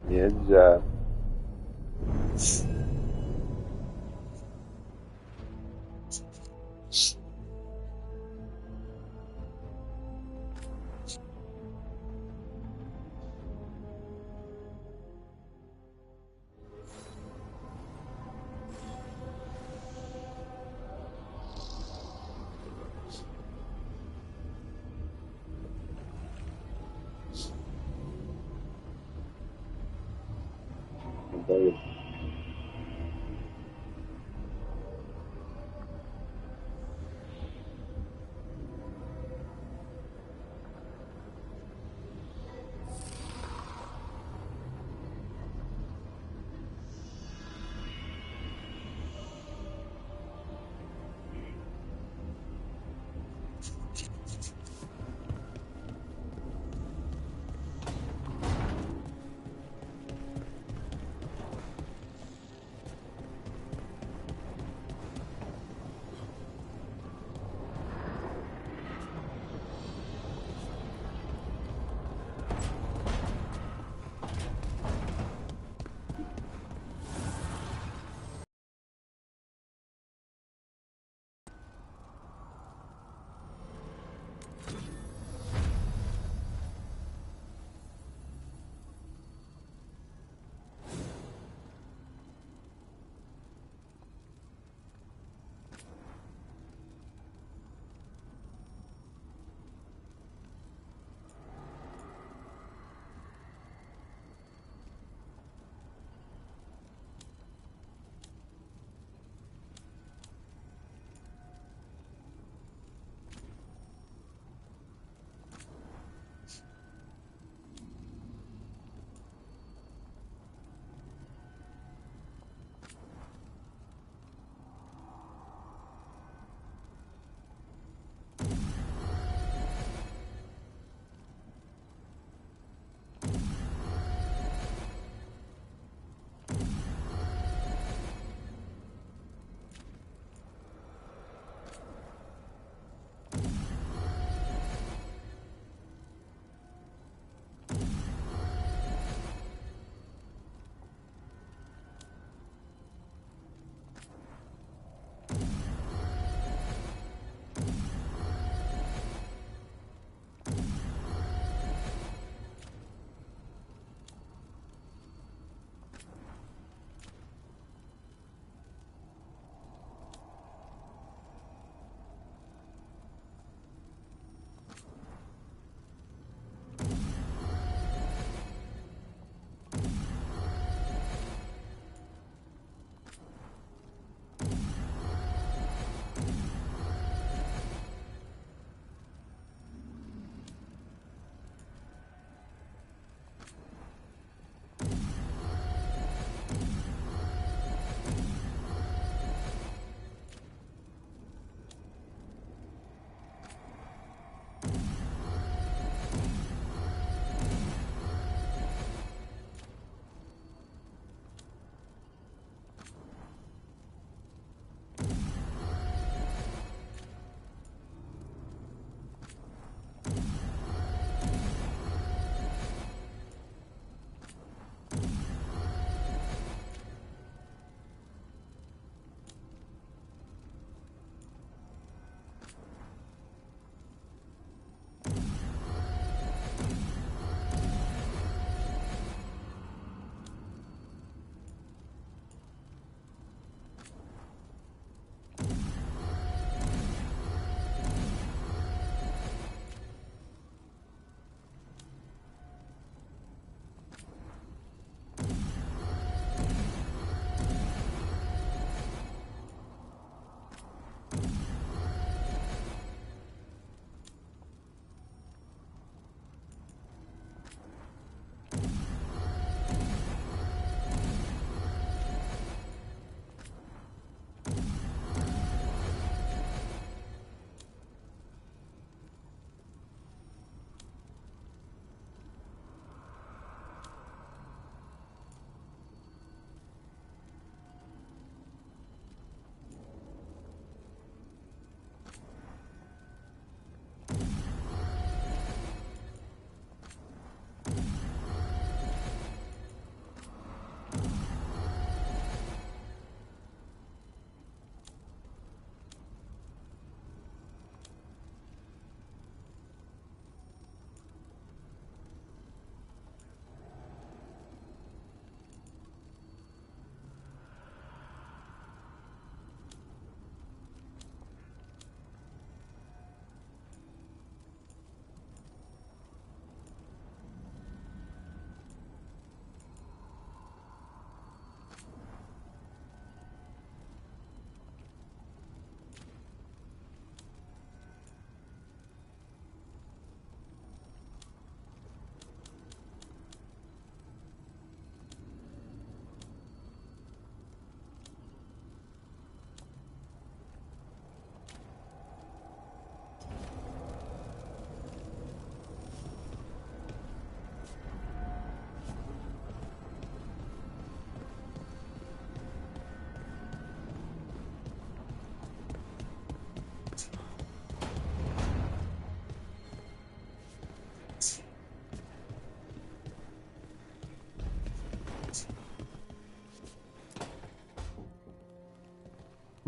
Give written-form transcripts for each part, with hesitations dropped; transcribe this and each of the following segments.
Нельзя. Дает.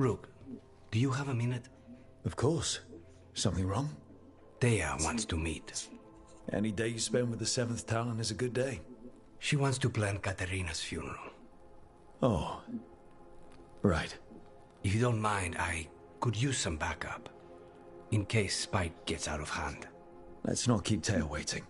Rook, do you have a minute? Of course. Something wrong? Thea wants to meet. Any day you spend with the 7th Talon is a good day. She wants to plan Katarina's funeral. Oh. Right. If you don't mind, I could use some backup. In case Spike gets out of hand. Let's not keep Thea waiting.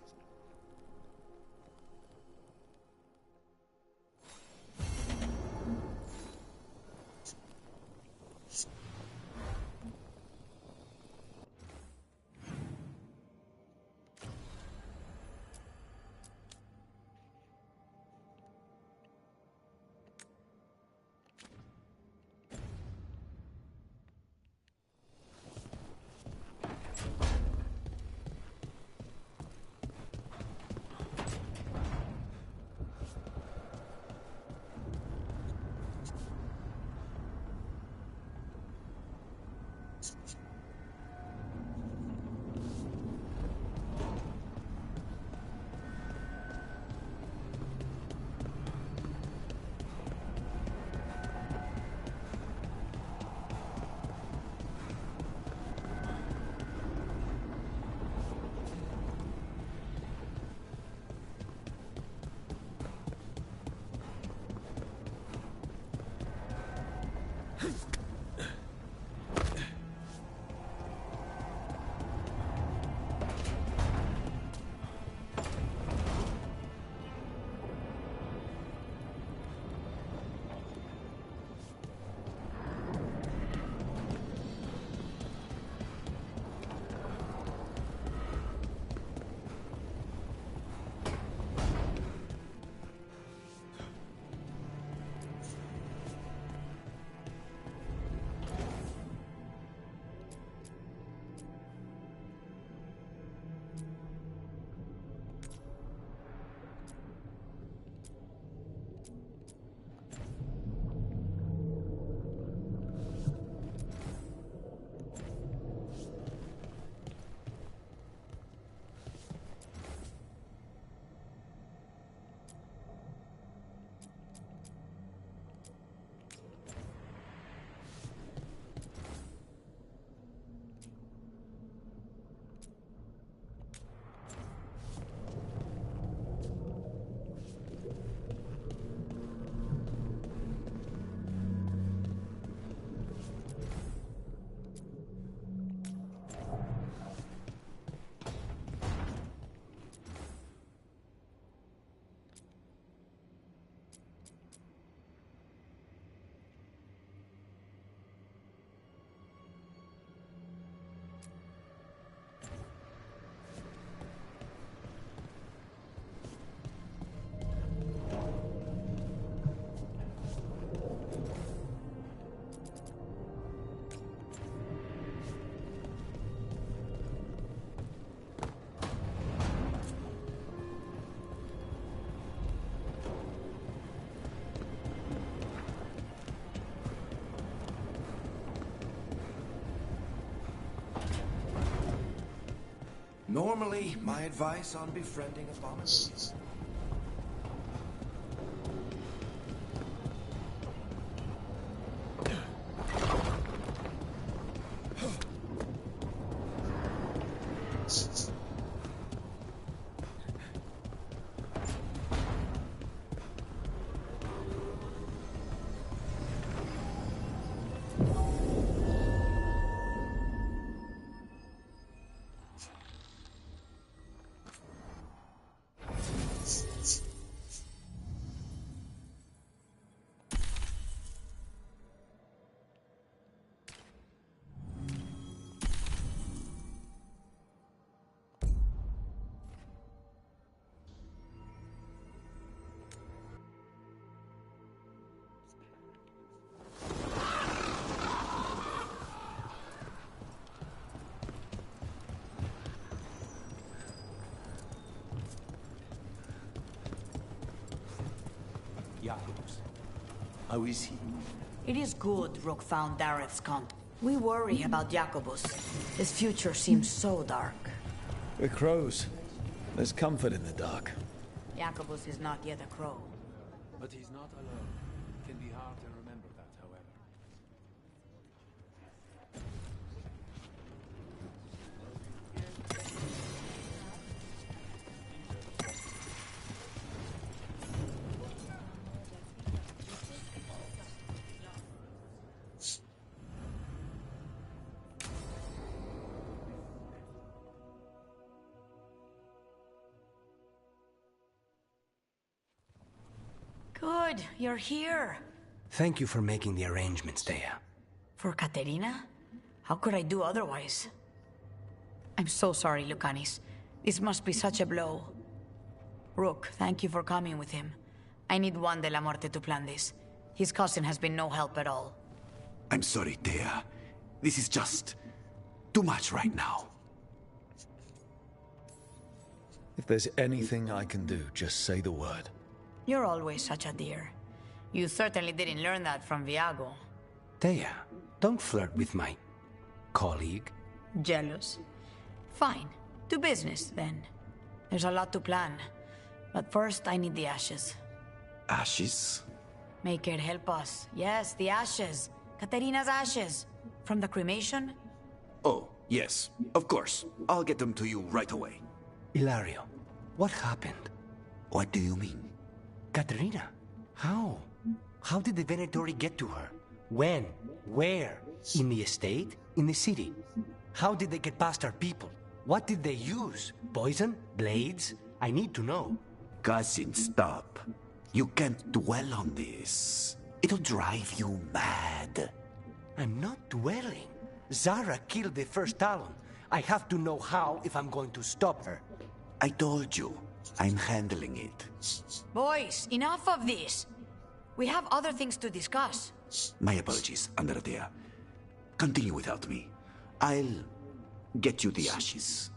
Normally, my advice on befriending abominations. How is he? It is good Rook found Dareth's contact. We worry about Jacobus. His future seems so dark. We're crows. There's comfort in the dark. Jacobus is not yet a crow. But he's not alone. It can be hard to remember that, however. good. You're here. Thank you for making the arrangements, Thea. For Katerina? How could I do otherwise? I'm so sorry, Lucanis. This must be such a blow. Rook, thank you for coming with him. I need Juan de la Muerte to plan this. His cousin has been no help at all. I'm sorry, Thea. This is just too much right now. If there's anything I can do, just say the word. You're always such a dear. You certainly didn't learn that from Viago. Thea, don't flirt with my colleague. Jealous? Fine. To business, then. There's a lot to plan. But first, I need the ashes. Ashes? Make it help us. Yes, the ashes. Katerina's ashes. From the cremation? Oh, yes, of course. I'll get them to you right away. Ilario, what happened? What do you mean? Katerina, how? How did the Venatori get to her? When? Where? In the estate? In the city? How did they get past our people? What did they use? Poison? Blades? I need to know. Cousin, stop. You can't dwell on this. It'll drive you mad. I'm not dwelling. Zara killed the first Talon. I have to know how if I'm going to stop her. I told you, I'm handling it. Boys, enough of this. We have other things to discuss. My apologies, Andrea. Continue without me. I'll get you the ashes.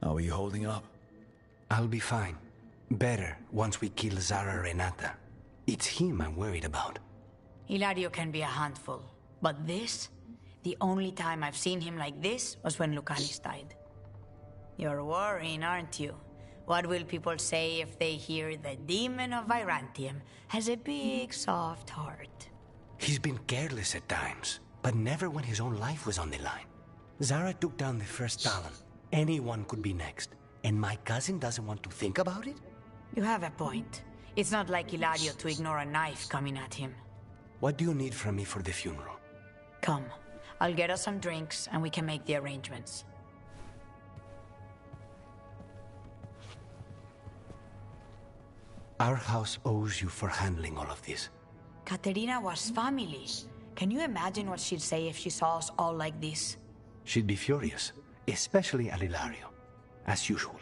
Are you holding up? I'll be fine. Better once we kill Zara Renata. It's him I'm worried about. Hilario can be a handful. But this? The only time I've seen him like this was when Lucanis died. You're worrying, aren't you? What will people say if they hear the demon of Virantium has a big, soft heart? He's been careless at times, but never when his own life was on the line. Zara took down the first Talon. Anyone could be next. And my cousin doesn't want to think about it? You have a point. It's not like Hilario to ignore a knife coming at him. What do you need from me for the funeral? Come. I'll get us some drinks and we can make the arrangements. Our house owes you for handling all of this. Katerina was family. Can you imagine what she'd say if she saw us all like this? She'd be furious, especially at Hilario, as usual.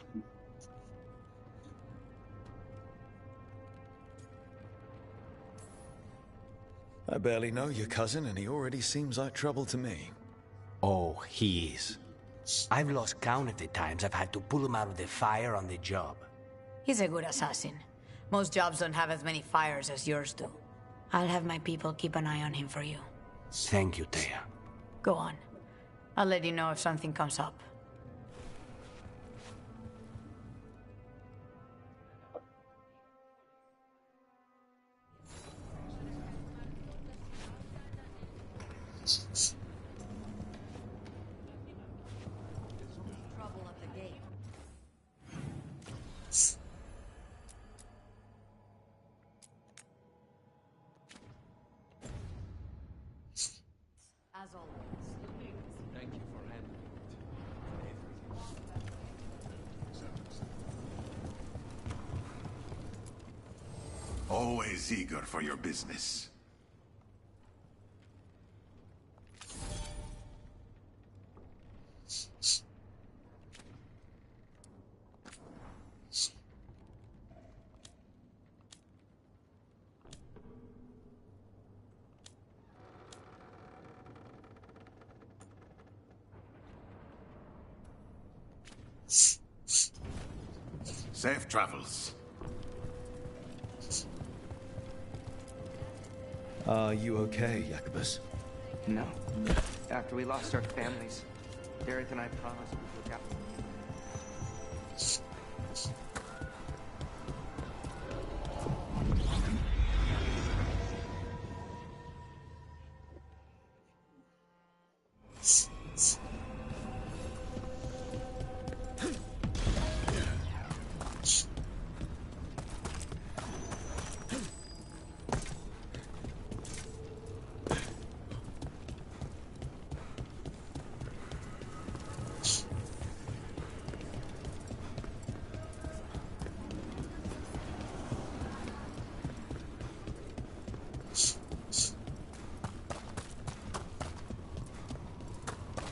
I barely know your cousin, and he already seems like trouble to me. Oh, he is. I've lost count of the times I've had to pull him out of the fire on the job. He's a good assassin. Most jobs don't have as many fires as yours do. I'll have my people keep an eye on him for you. Thank you, Thea. Go on. I'll let you know if something comes up. Trouble at the gate. As always. Thank you for handling it. Always eager for your business. Safe travels. Are you okay, Jacobus? No. After we lost our families, Derek and I promised we'd look out.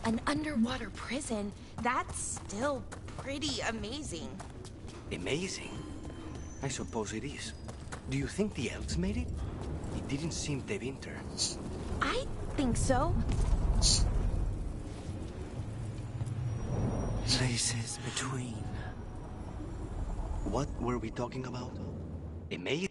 An underwater prison? That's still pretty amazing. Amazing? I suppose it is. Do you think the elves made it? It didn't seem to winter. I think so. Places between. What were we talking about? Amazing?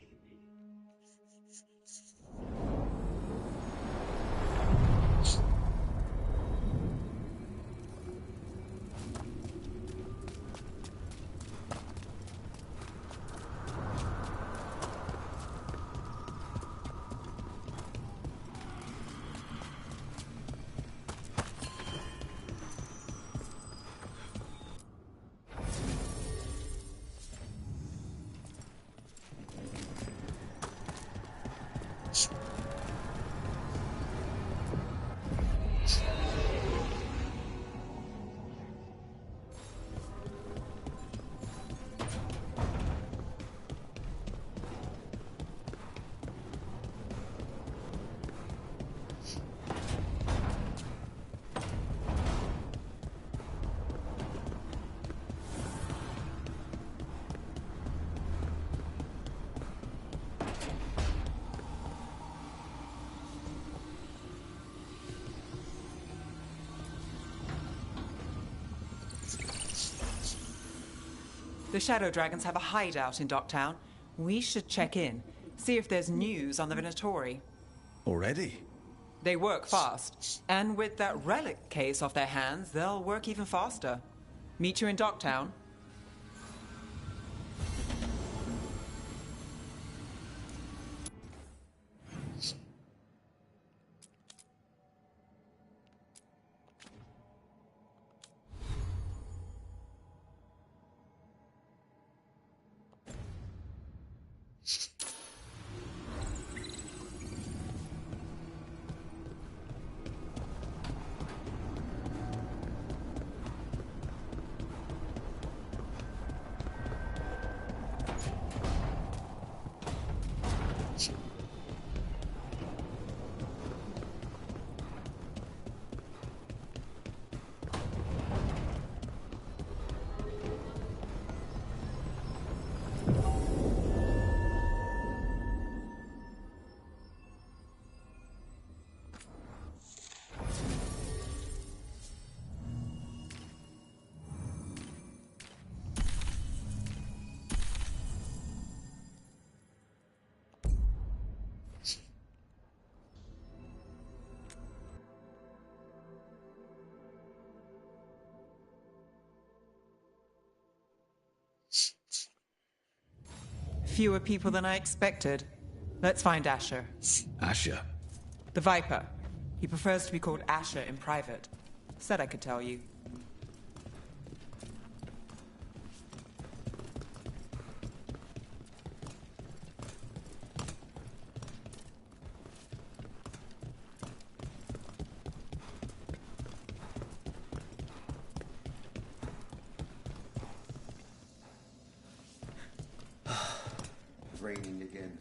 The Shadow Dragons have a hideout in Docktown. We should check in, see if there's news on the Venatori. Already? They work fast, and with that relic case off their hands, they'll work even faster. Meet you in Docktown. Fewer people than I expected. Let's find Asher. Asher? The Viper. He prefers to be called Asher in private. Said I could tell you. Raining again.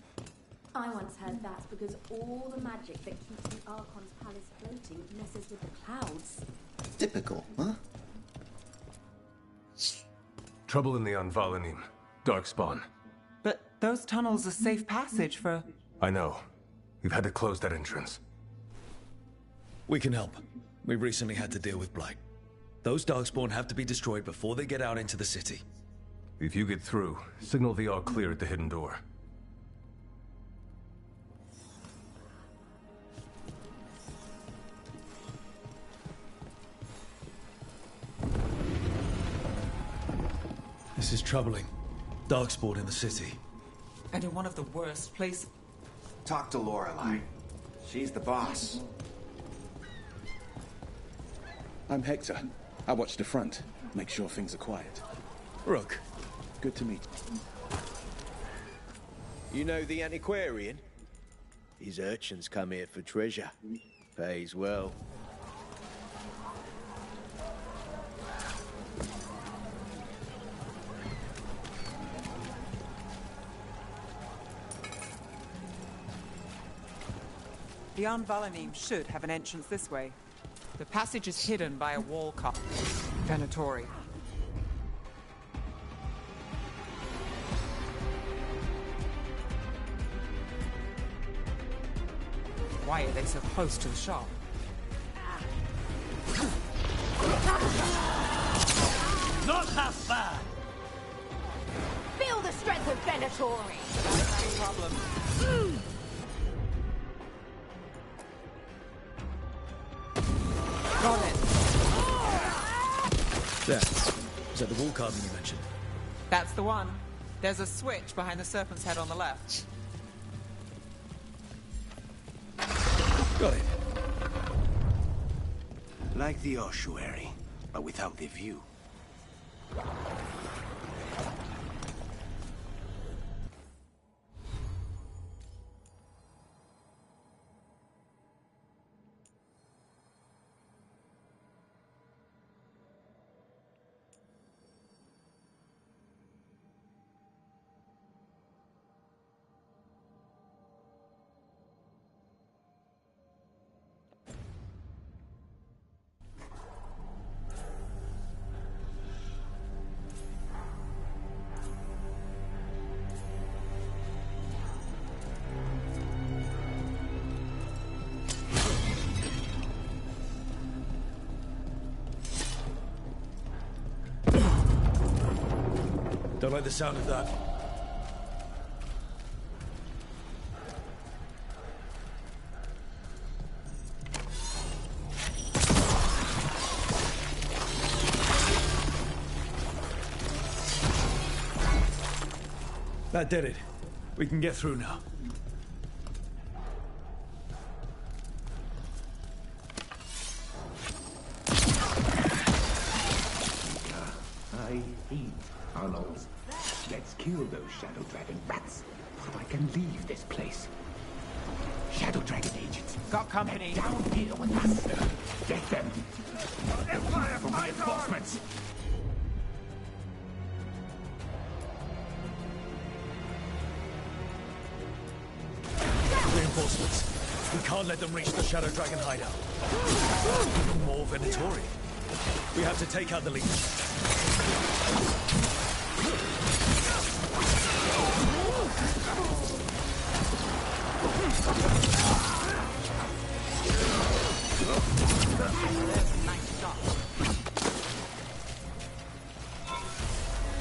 I once heard that's because all the magic that keeps the Archon's palace floating messes with the clouds. Typical, huh? Trouble in the Anvalanim. Darkspawn. But those tunnels are safe passage for... I know. We've had to close that entrance. We can help. We recently had to deal with Blight. Those Darkspawn have to be destroyed before they get out into the city. If you get through, signal the all clear at the hidden door. This is troubling. Darkspawn in the city. And in one of the worst places. Talk to Lorelei. She's the boss. I'm Hector. I watch the front. Make sure things are quiet. Rook. Good to meet you. You know the antiquarian? His urchins come here for treasure. Pays well. The Anvalanim should have an entrance this way. The passage is hidden by a wall cut. Venatori. Why are they so close to the shop? Not half bad! Feel the strength of Venatori! No problem. Got it. There. Is that the wall carving you mentioned? That's the one. There's a switch behind the serpent's head on the left. Got it. Like the ossuary, but without the view. Don't like the sound of that. That did it. We can get through now. I hate tunnels. Let's kill those Shadow Dragon rats, so I can leave this place. Shadow Dragon agents. Got company. They're down here with us. Get them. Empire for reinforcements. Reinforcements. We can't let them reach the Shadow Dragon hideout. More Venatori. We have to take out the leech.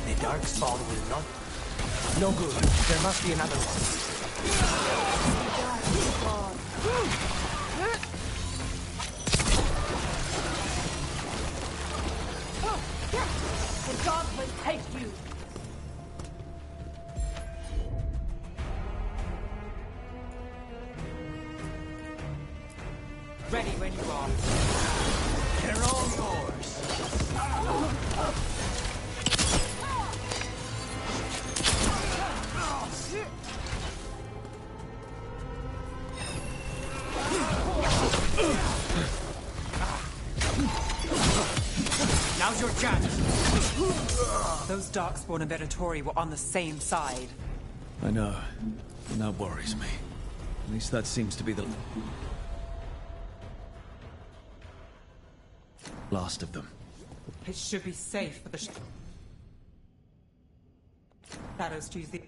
The Darkspawn will not... No good. There must be another one. The gods will take you! Ready when you are. They're all yours. Now's your chance. Those Darkspawn and Venatori were on the same side. I know. And that worries me. At least that seems to be the last of them. It should be safe for the shadows to use the...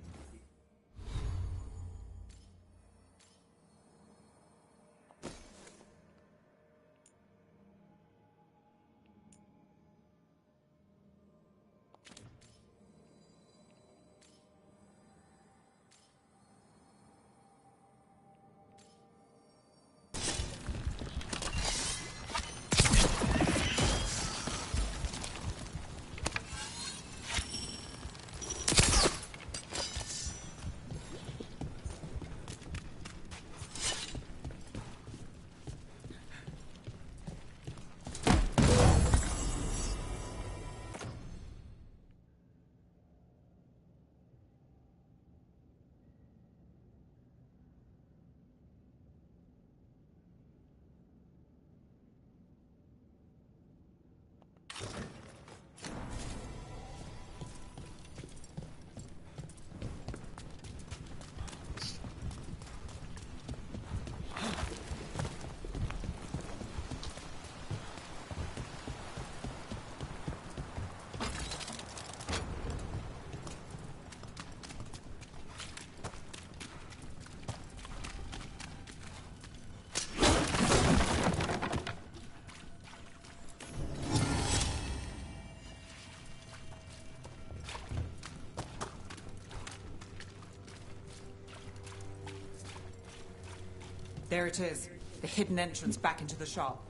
There it is. The hidden entrance back into the shop.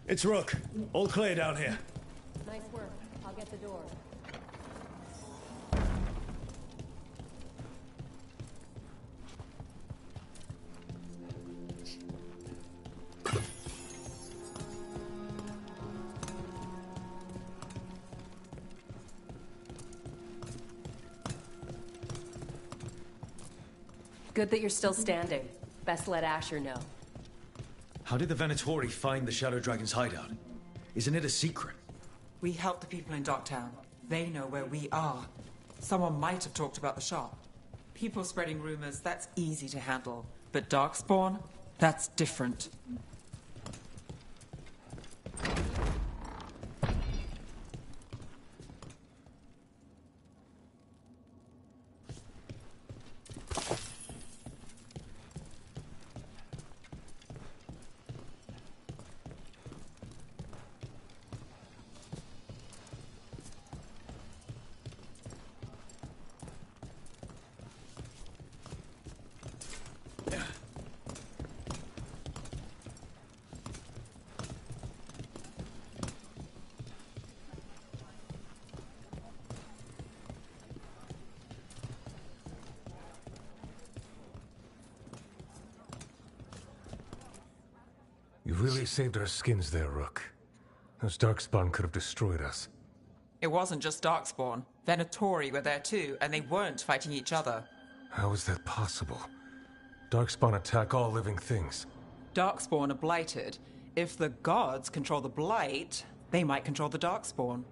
It's Rook. All clear down here. Nice work. I'll get the door. Good that you're still standing. Best let Asher know. How did the Venatori find the Shadow Dragon's hideout? Isn't it a secret? We help the people in Docktown. They know where we are. Someone might have talked about the shop. People spreading rumors, that's easy to handle. But Darkspawn? That's different. You really saved our skins there, Rook. Those Darkspawn could have destroyed us. It wasn't just Darkspawn. Venatori were there too, and they weren't fighting each other. How is that possible? Darkspawn attack all living things. Darkspawn are blighted. If the gods control the blight, they might control the Darkspawn.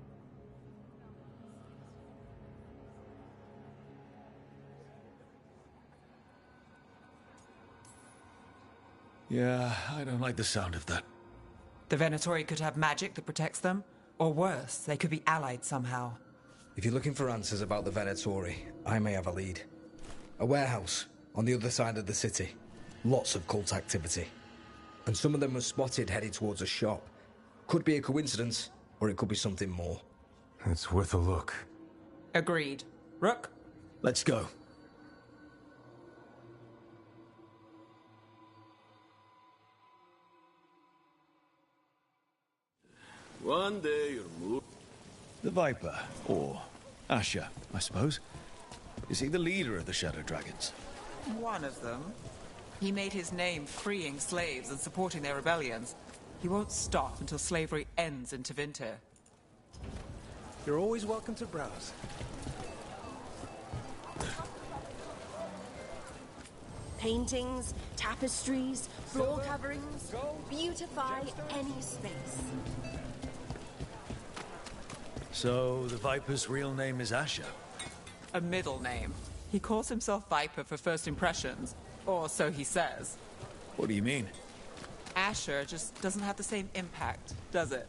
Yeah, I don't like the sound of that. The Venatori could have magic that protects them, or worse, they could be allied somehow. If you're looking for answers about the Venatori, I may have a lead. A warehouse on the other side of the city. Lots of cult activity. And some of them were spotted headed towards a shop. Could be a coincidence, or it could be something more. It's worth a look. Agreed. Rook? Let's go. One day you'll move. The Viper, or Asher, I suppose. Is he the leader of the Shadow Dragons? One of them. He made his name freeing slaves and supporting their rebellions. He won't stop until slavery ends in Tevinter. You're always welcome to browse. Paintings, tapestries, floor coverings, beautify any space. So, the Viper's real name is Asher? A middle name. He calls himself Viper for first impressions, or so he says. What do you mean? Asher just doesn't have the same impact, does it?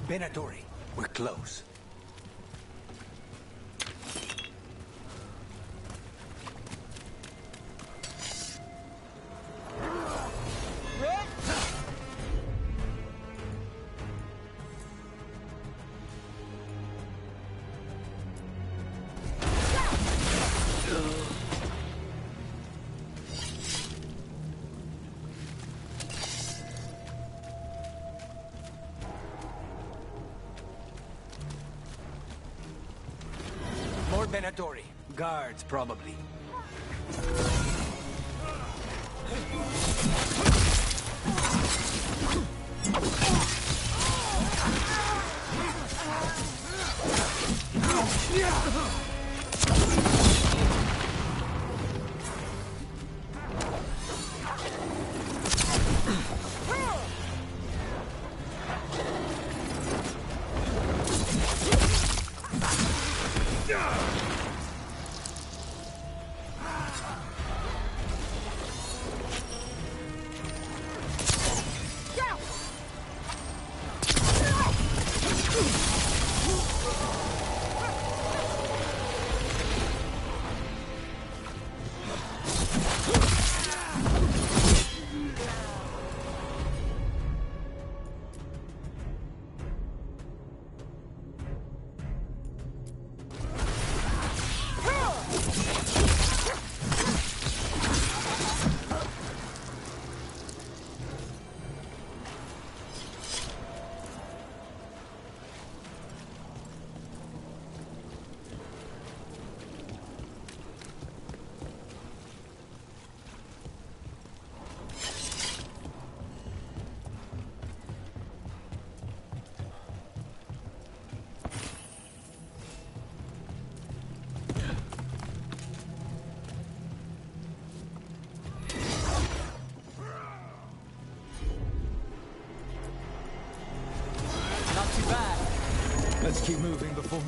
Venatori, we're close. More Venatori. Guards, probably.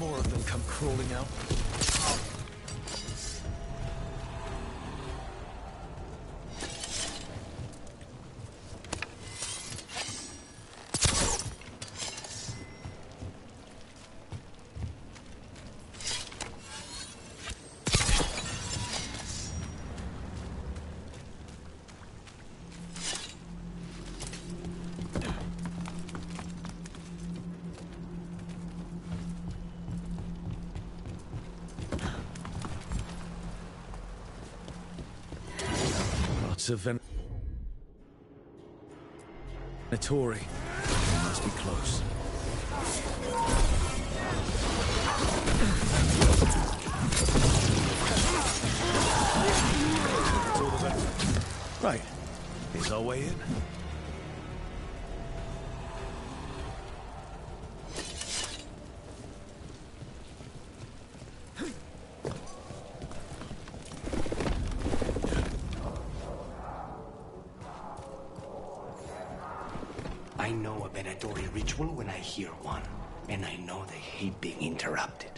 more of them come crawling out. Of Venatori. Must be close. Right. Here's our way in. I know a Venatori ritual when I hear one, and I know they hate being interrupted.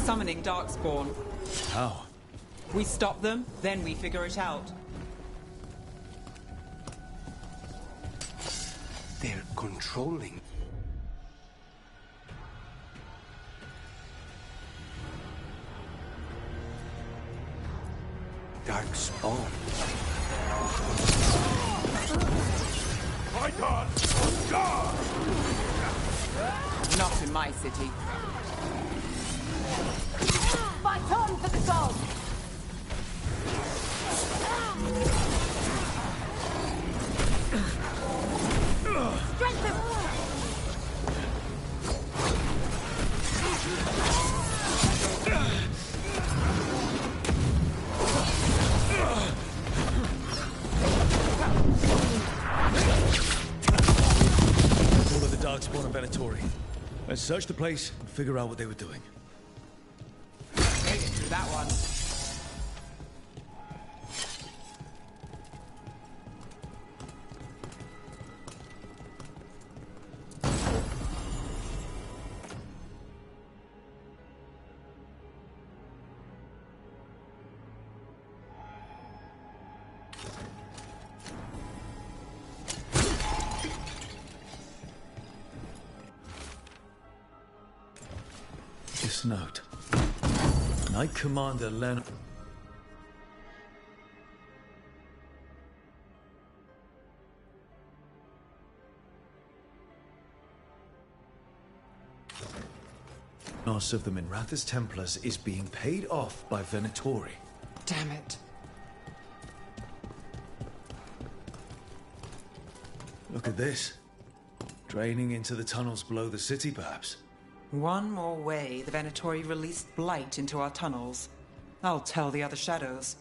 Summoning Darkspawn. How? We stop them, then we figure it out. They're controlling. Darkspawn. Fight on! God! Not in my city. Fight on for the gold! Strengthen! All of the Darkspawn and Venatori. Let's search the place and figure out what they were doing. Made it through that one. This note. Knight Commander Len... of the Minrathous Templars is being paid off by Venatori. Damn it. Look at this. Draining into the tunnels below the city, perhaps. One more way the Venatori released blight into our tunnels. I'll tell the other shadows.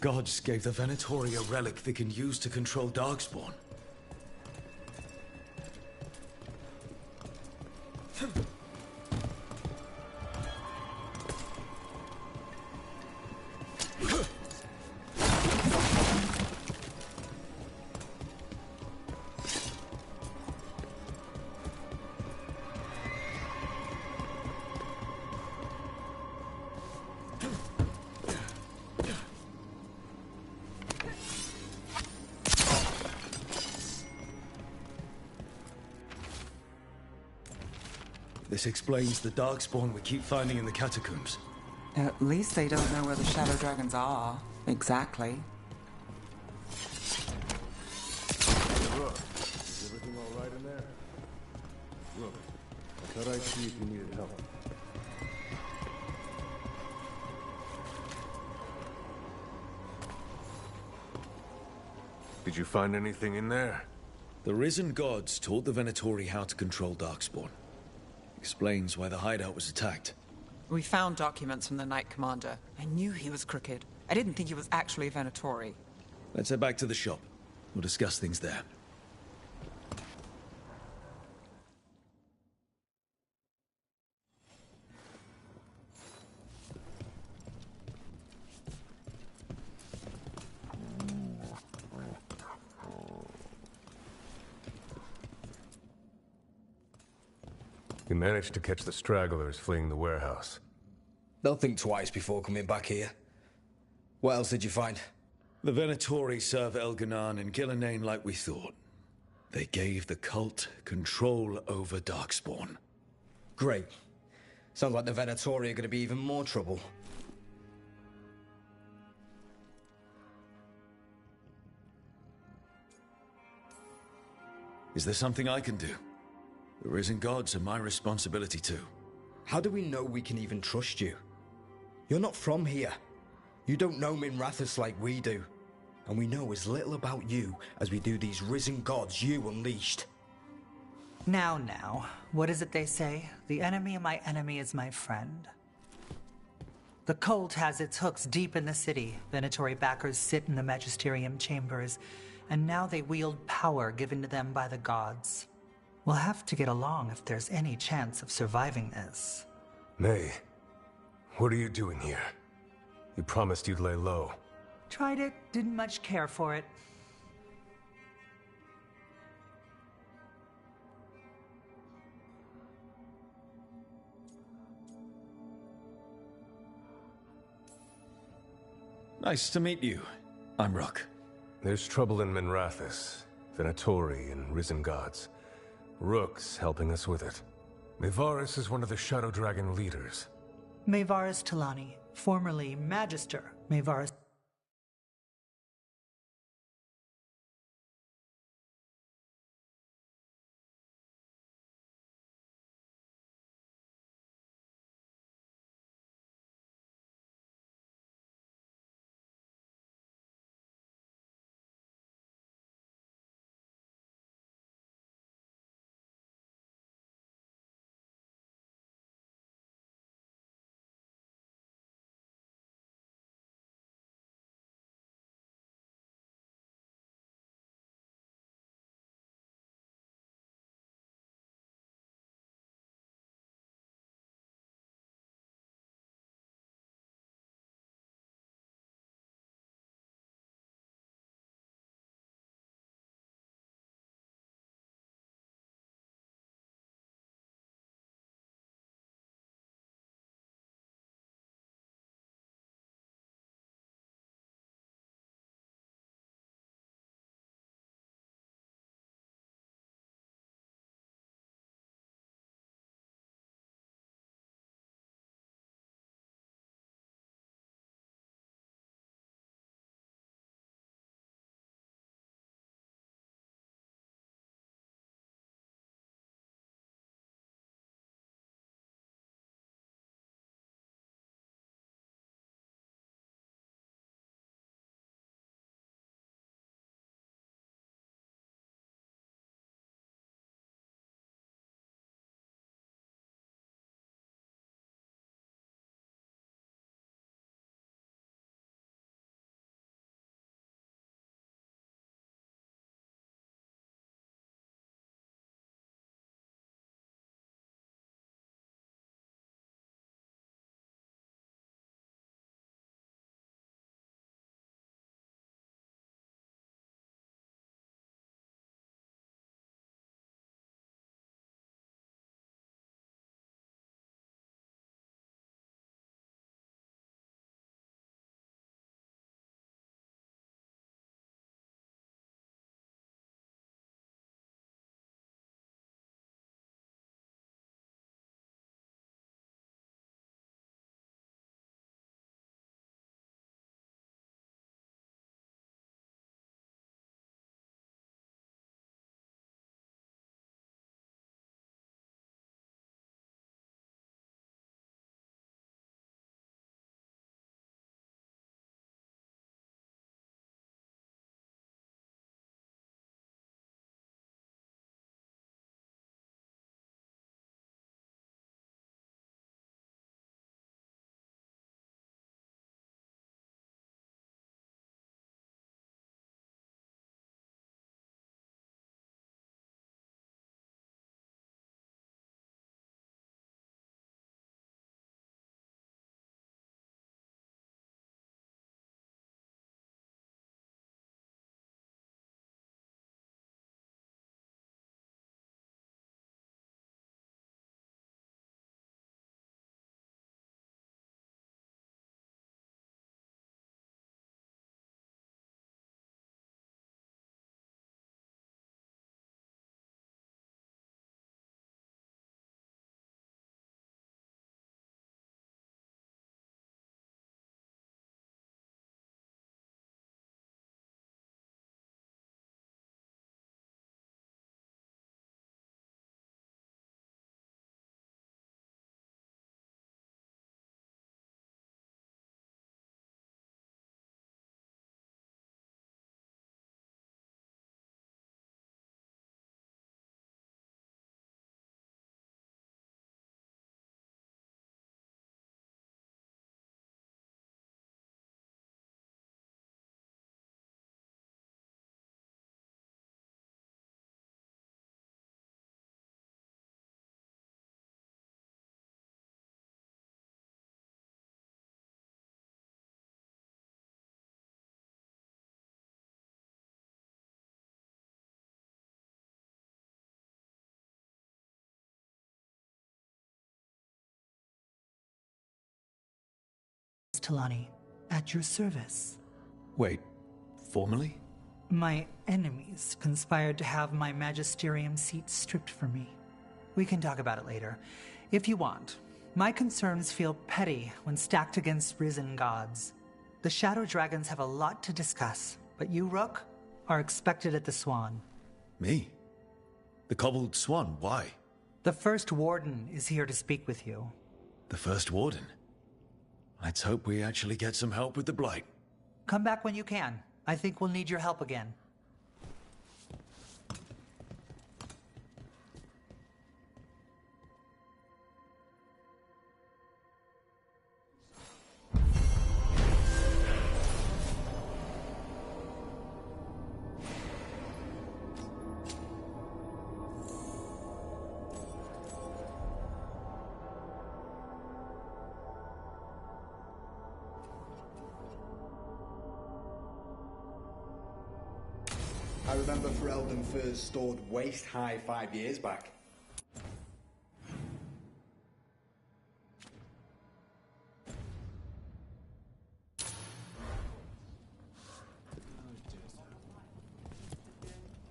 gods gave the Venatori a relic they can use to control Darkspawn. This explains the Darkspawn we keep finding in the catacombs. At least they don't know where the Shadow Dragons are. Exactly. Rook, is everything all right in there? Rook, I thought I'd see if you needed help. Did you find anything in there? The risen gods taught the Venatori how to control Darkspawn. Explains why the hideout was attacked. We found documents from the Knight Commander. I knew he was crooked. I didn't think he was actually a Venatori. Let's head back to the shop. We'll discuss things there. You managed to catch the stragglers fleeing the warehouse. They'll think twice before coming back here. What else did you find? The Venatori serve Elganan and Gillenane like we thought. They gave the cult control over Darkspawn. Great. Sounds like the Venatori are going to be even more trouble. Is there something I can do? The risen gods are my responsibility too. How do we know we can even trust you? You're not from here. You don't know Minrathous like we do. And we know as little about you as we do these risen gods you unleashed. Now, what is it they say? The enemy of my enemy is my friend. The cult has its hooks deep in the city. Venatori backers sit in the magisterium chambers, and now they wield power given to them by the gods. We'll have to get along if there's any chance of surviving this. May, what are you doing here? You promised you'd lay low. Tried it, didn't much care for it. Nice to meet you. I'm Rook. There's trouble in Minrathous, Venatori and risen gods. Rook's helping us with it. Mayvaris is one of the Shadow Dragon leaders. Mayvaris Talani, formerly Magister Mayvaris Talani, at your service. Wait, formally? My enemies conspired to have my magisterium seat stripped from me. We can talk about it later, if you want. My concerns feel petty when stacked against risen gods. The Shadow Dragons have a lot to discuss, but you, Rook, are expected at the Swan. Me? The Cobbled Swan, why? The First Warden is here to speak with you. The First Warden? Let's hope we actually get some help with the Blight. Come back when you can. I think we'll need your help again. I remember Ferelden furs stored waist-high 5 years back.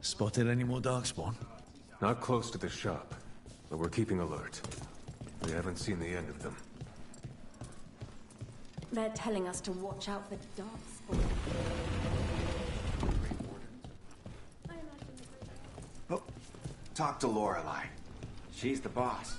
Spotted any more Darkspawn? Not close to the shop, but we're keeping alert. We haven't seen the end of them. They're telling us to watch out for Darkspawn. Oh, talk to Lorelei. She's the boss.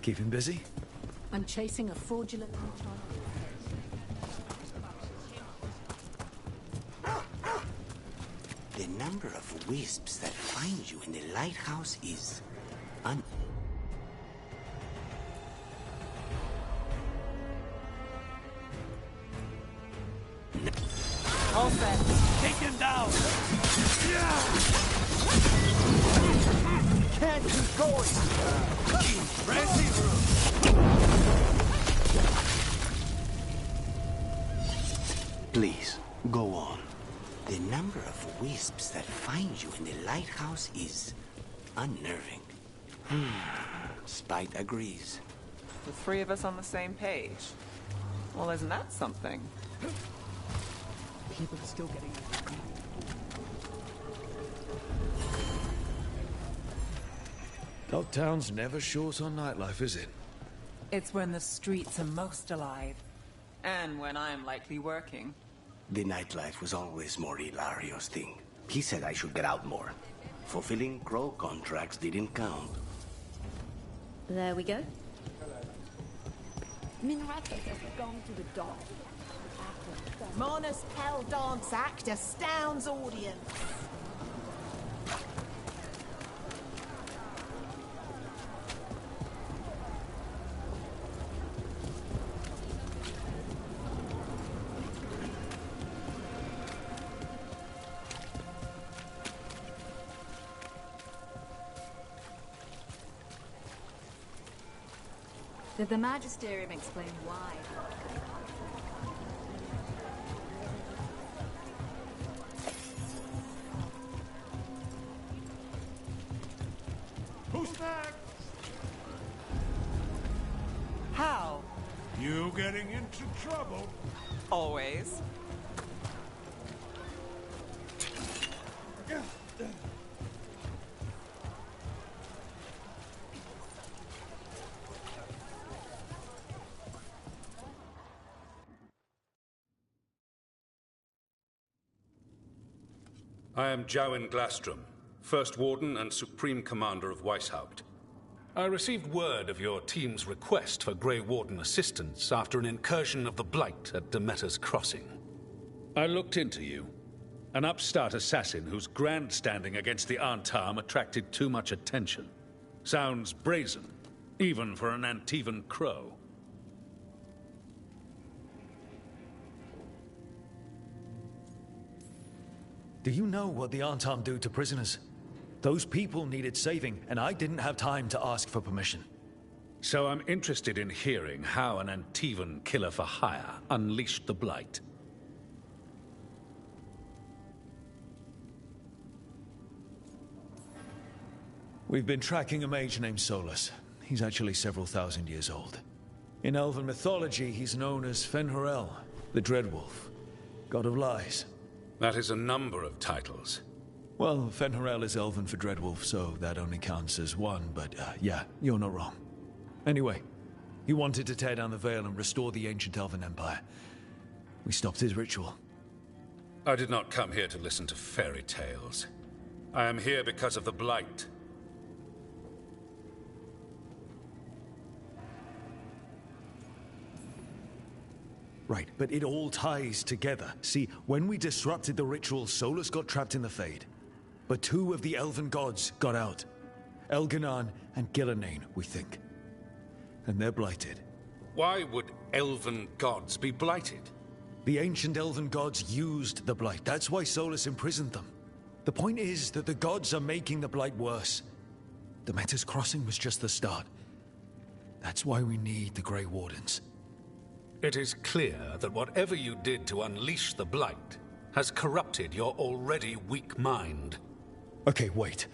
Keep him busy? I'm chasing a fraudulent The number of wisps that find you in the lighthouse is All set. Take him down! Can't keep going! Please, go on. The number of wisps that find you in the lighthouse is unnerving. Spite agrees. The three of us on the same page. Well, isn't that something? People are still getting... Dogtown's never short on nightlife, is it? It's when the streets are most alive. And when I'm likely working. The nightlife was always more Hilario's thing. He said I should get out more. Fulfilling crow contracts didn't count. There we go. Minrathus has gone to the dock. Mona's Hell Dance Act astounds audience. Did the Magisterium explain why? Who's next? How? You getting into trouble? Always. I am Jowen Glastrom, First Warden and Supreme Commander of Weishaupt. I received word of your team's request for Grey Warden assistance after an incursion of the Blight at Demeter's Crossing. I looked into you. An upstart assassin whose grandstanding against the Antam attracted too much attention. Sounds brazen, even for an Antivan crow. Do you know what the Antam do to prisoners? Those people needed saving, and I didn't have time to ask for permission. So I'm interested in hearing how an Antivan killer for hire unleashed the Blight. We've been tracking a mage named Solus. He's actually several thousand years old. In Elven mythology, he's known as Fen'Harel, the Dreadwolf, god of lies. That is a number of titles. Well, Fen'Harel is Elven for Dreadwolf, so that only counts as one, but yeah, you're not wrong. Anyway, he wanted to tear down the Veil and restore the ancient Elven Empire. We stopped his ritual. I did not come here to listen to fairy tales. I am here because of the Blight. Right, but it all ties together. See, when we disrupted the ritual, Solus got trapped in the Fade. But two of the Elven gods got out. Elganan and Gillenane, we think. And they're blighted. Why would Elven gods be blighted? The ancient Elven gods used the Blight. That's why Solus imprisoned them. The point is that the gods are making the Blight worse. Demeter's Crossing was just the start. That's why we need the Grey Wardens. It is clear that whatever you did to unleash the Blight has corrupted your already weak mind. Okay, wait.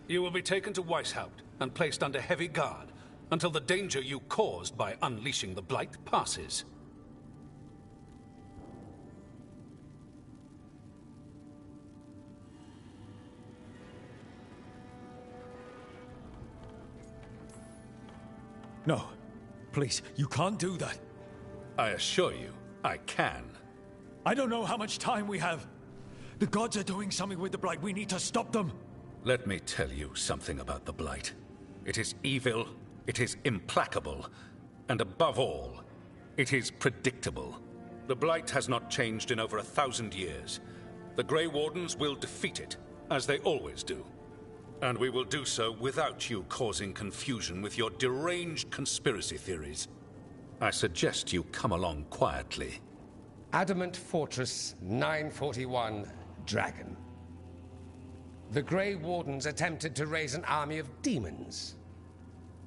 You will be taken to Weishaupt and placed under heavy guard until the danger you caused by unleashing the Blight passes. No, please, you can't do that. I assure you, I can. I don't know how much time we have. The gods are doing something with the Blight. We need to stop them. Let me tell you something about the Blight. It is evil, it is implacable, and above all, it is predictable. The Blight has not changed in over 1,000 years. The Grey Wardens will defeat it, as they always do. And we will do so without you causing confusion with your deranged conspiracy theories. I suggest you come along quietly. Adamant Fortress 941, Dragon. The Grey Wardens attempted to raise an army of demons.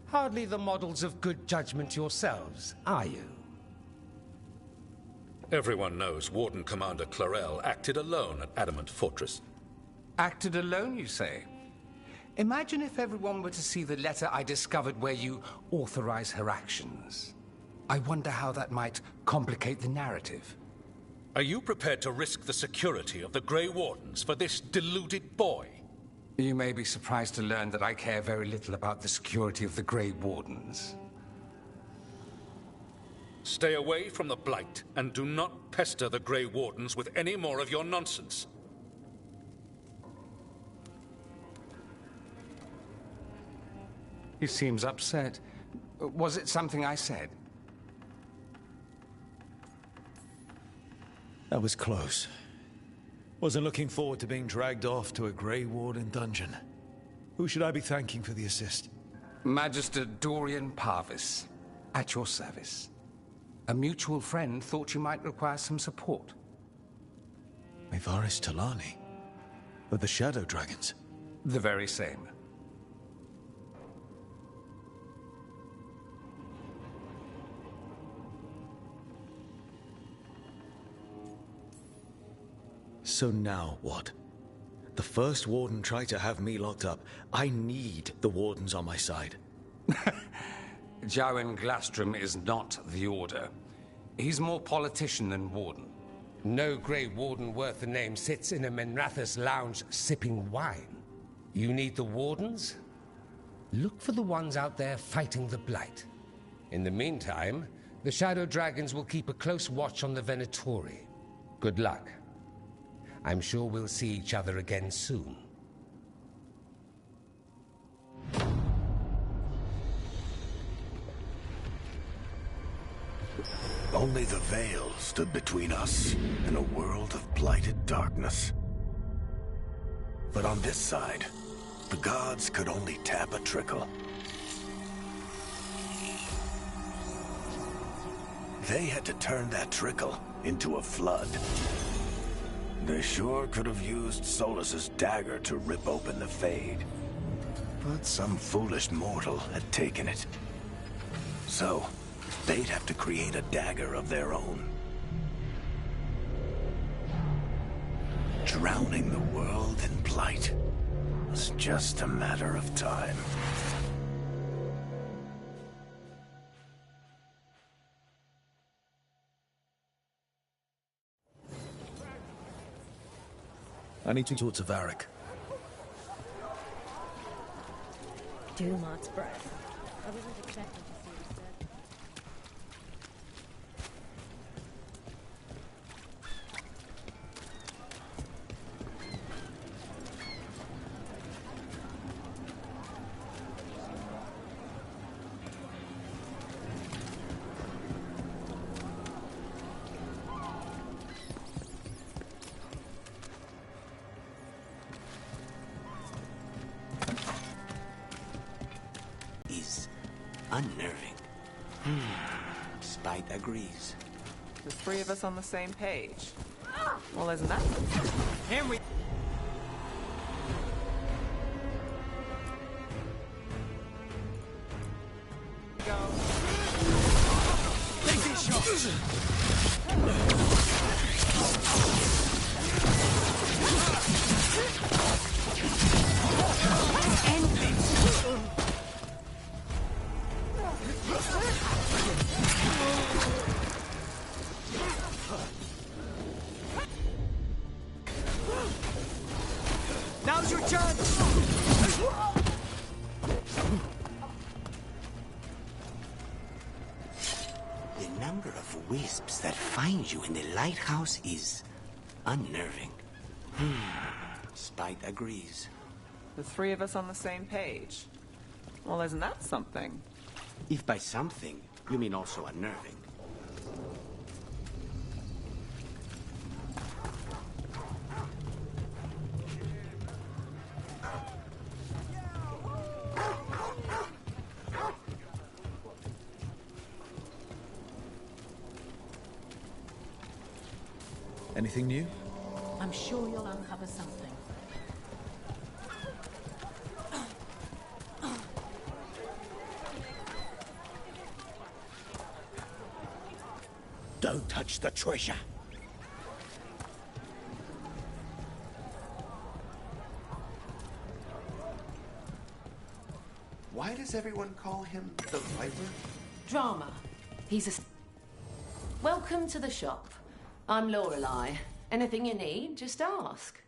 Hardly the models of good judgment yourselves, are you? Everyone knows Warden Commander Clarel acted alone at Adamant Fortress. Acted alone, you say? Imagine if everyone were to see the letter I discovered where you authorize her actions. I wonder how that might complicate the narrative. Are you prepared to risk the security of the Grey Wardens for this deluded boy? You may be surprised to learn that I care very little about the security of the Grey Wardens. Stay away from the Blight, and do not pester the Grey Wardens with any more of your nonsense. He seems upset. Was it something I said? That was close. Wasn't looking forward to being dragged off to a Grey Warden dungeon. Who should I be thanking for the assist? Magister Dorian Parvis, at your service. A mutual friend thought you might require some support. Mevaris Talani? Of the Shadow Dragons? The very same. So now what? The first Warden tried to have me locked up. I need the Wardens on my side. Jowen Glastrom is not the Order. He's more politician than Warden. No Grey Warden worth the name sits in a Minrathous lounge sipping wine. You need the Wardens? Look for the ones out there fighting the Blight. In the meantime, the Shadow Dragons will keep a close watch on the Venatori. Good luck. I'm sure we'll see each other again soon. Only the veil stood between us and a world of blighted darkness. But on this side, the gods could only tap a trickle. They had to turn that trickle into a flood. They sure could have used Solus's dagger to rip open the Fade. But some foolish mortal had taken it. So, they'd have to create a dagger of their own. Drowning the world in blight was just a matter of time. I need to talk to Varric. Dumart's breath. I wasn't expecting to see it, sir. Unnerving. Spite agrees. The three of us on the same page. Well, isn't that? Here we go. Take these shots. Now's your chance! The number of wisps that find you in the lighthouse is unnerving. Spite agrees. The three of us on the same page. Well, isn't that something? If by something, you mean also unnerving. Anything new? I'm sure you'll uncover something. Don't touch the treasure. Why does everyone call him the Viper? Drama. He's a... Welcome to the shop. I'm Lorelei. Anything you need, just ask.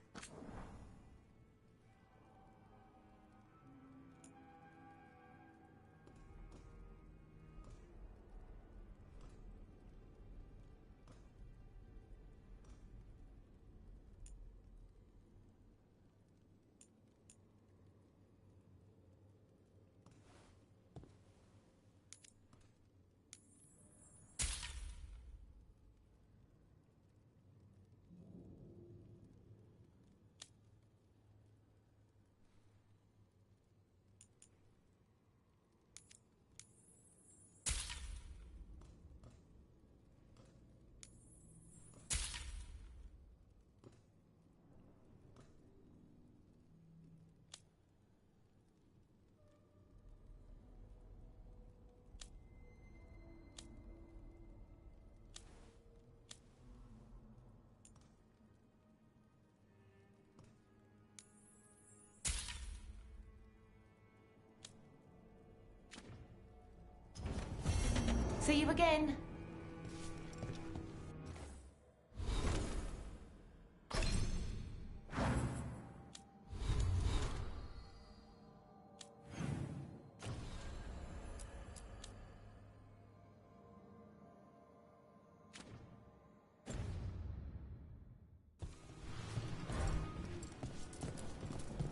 See you again.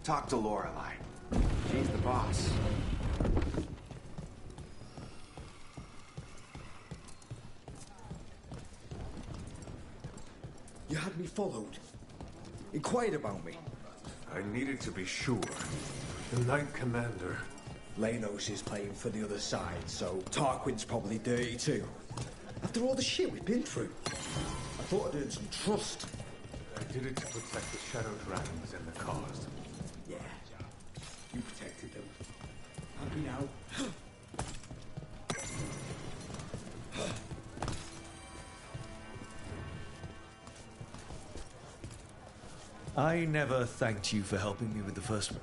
Talk to Lorelei. She's the boss. You had me followed. Inquired about me. I needed to be sure. The Knight Commander. Lanos is playing for the other side, so Tarquin's probably dirty too. After all the shit we've been through, I thought I'd earned some trust. I did it to protect the Shadow Dragons and the cause. Yeah, you protected them. Happy now. I never thanked you for helping me with the first one.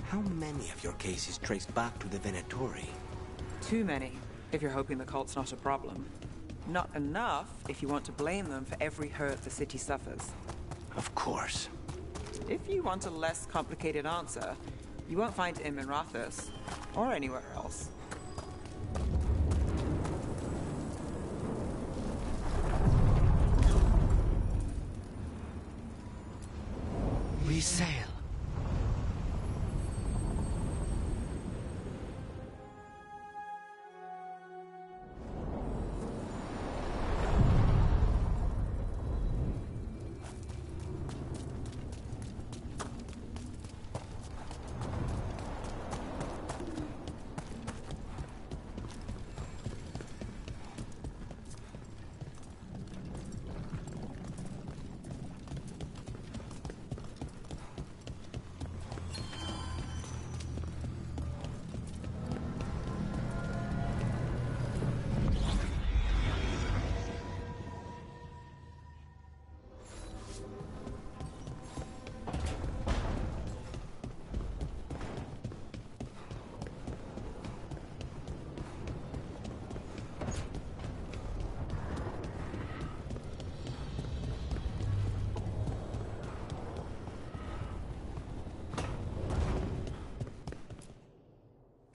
How many of your cases trace back to the Venatori? Too many, if you're hoping the cult's not a problem. Not enough if you want to blame them for every hurt the city suffers. Of course. If you want a less complicated answer, you won't find him in Rathus, or anywhere else. We sail.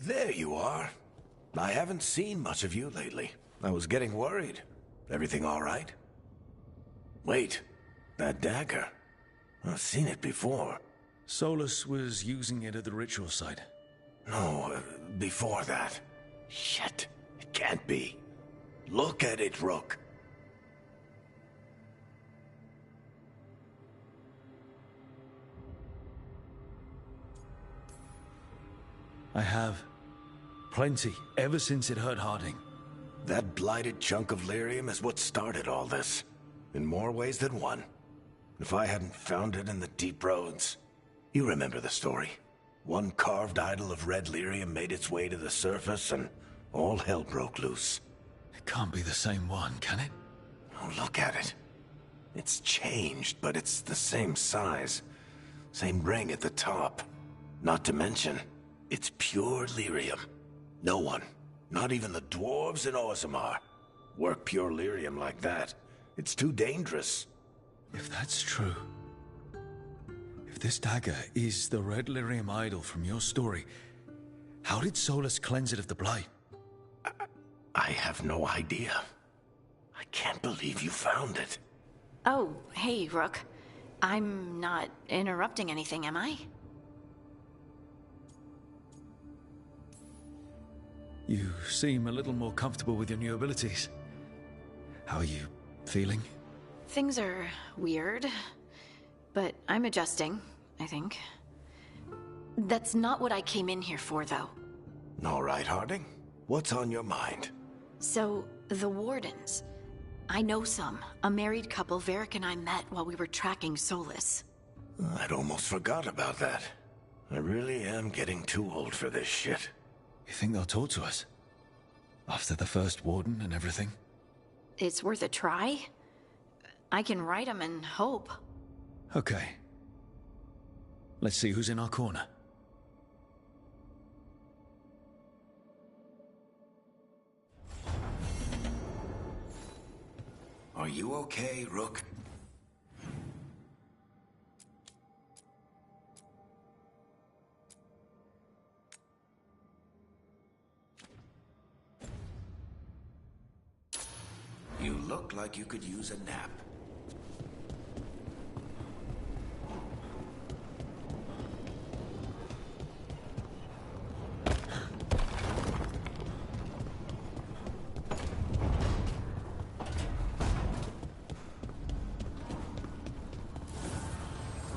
There you are. I haven't seen much of you lately. I was getting worried. Everything all right? Wait, that dagger. I've seen it before. Solus was using it at the ritual site. No, before that. Shit, it can't be. Look at it, Rook. I have. Plenty, ever since it hurt Harding. That blighted chunk of lyrium is what started all this. In more ways than one. If I hadn't found it in the deep roads... You remember the story. One carved idol of red lyrium made its way to the surface and all hell broke loose. It can't be the same one, can it? Oh, look at it. It's changed, but it's the same size. Same ring at the top. Not to mention, it's pure lyrium. No one, not even the dwarves in Orzammar, work pure lyrium like that. It's too dangerous. If that's true... If this dagger is the red lyrium idol from your story, how did Solus cleanse it of the blight? I have no idea. I can't believe you found it. Oh, hey, Rook. I'm not interrupting anything, am I? You seem a little more comfortable with your new abilities. How are you feeling? Things are weird, but I'm adjusting, I think. That's not what I came in here for, though. All right, Harding. What's on your mind? So, the Wardens. I know some. A married couple Varric and I met while we were tracking Solus. I'd almost forgot about that. I really am getting too old for this shit. You think they'll talk to us? After the first Warden and everything? It's worth a try. I can write them and hope. Okay. Let's see who's in our corner. Are you okay, Rook? You look like you could use a nap.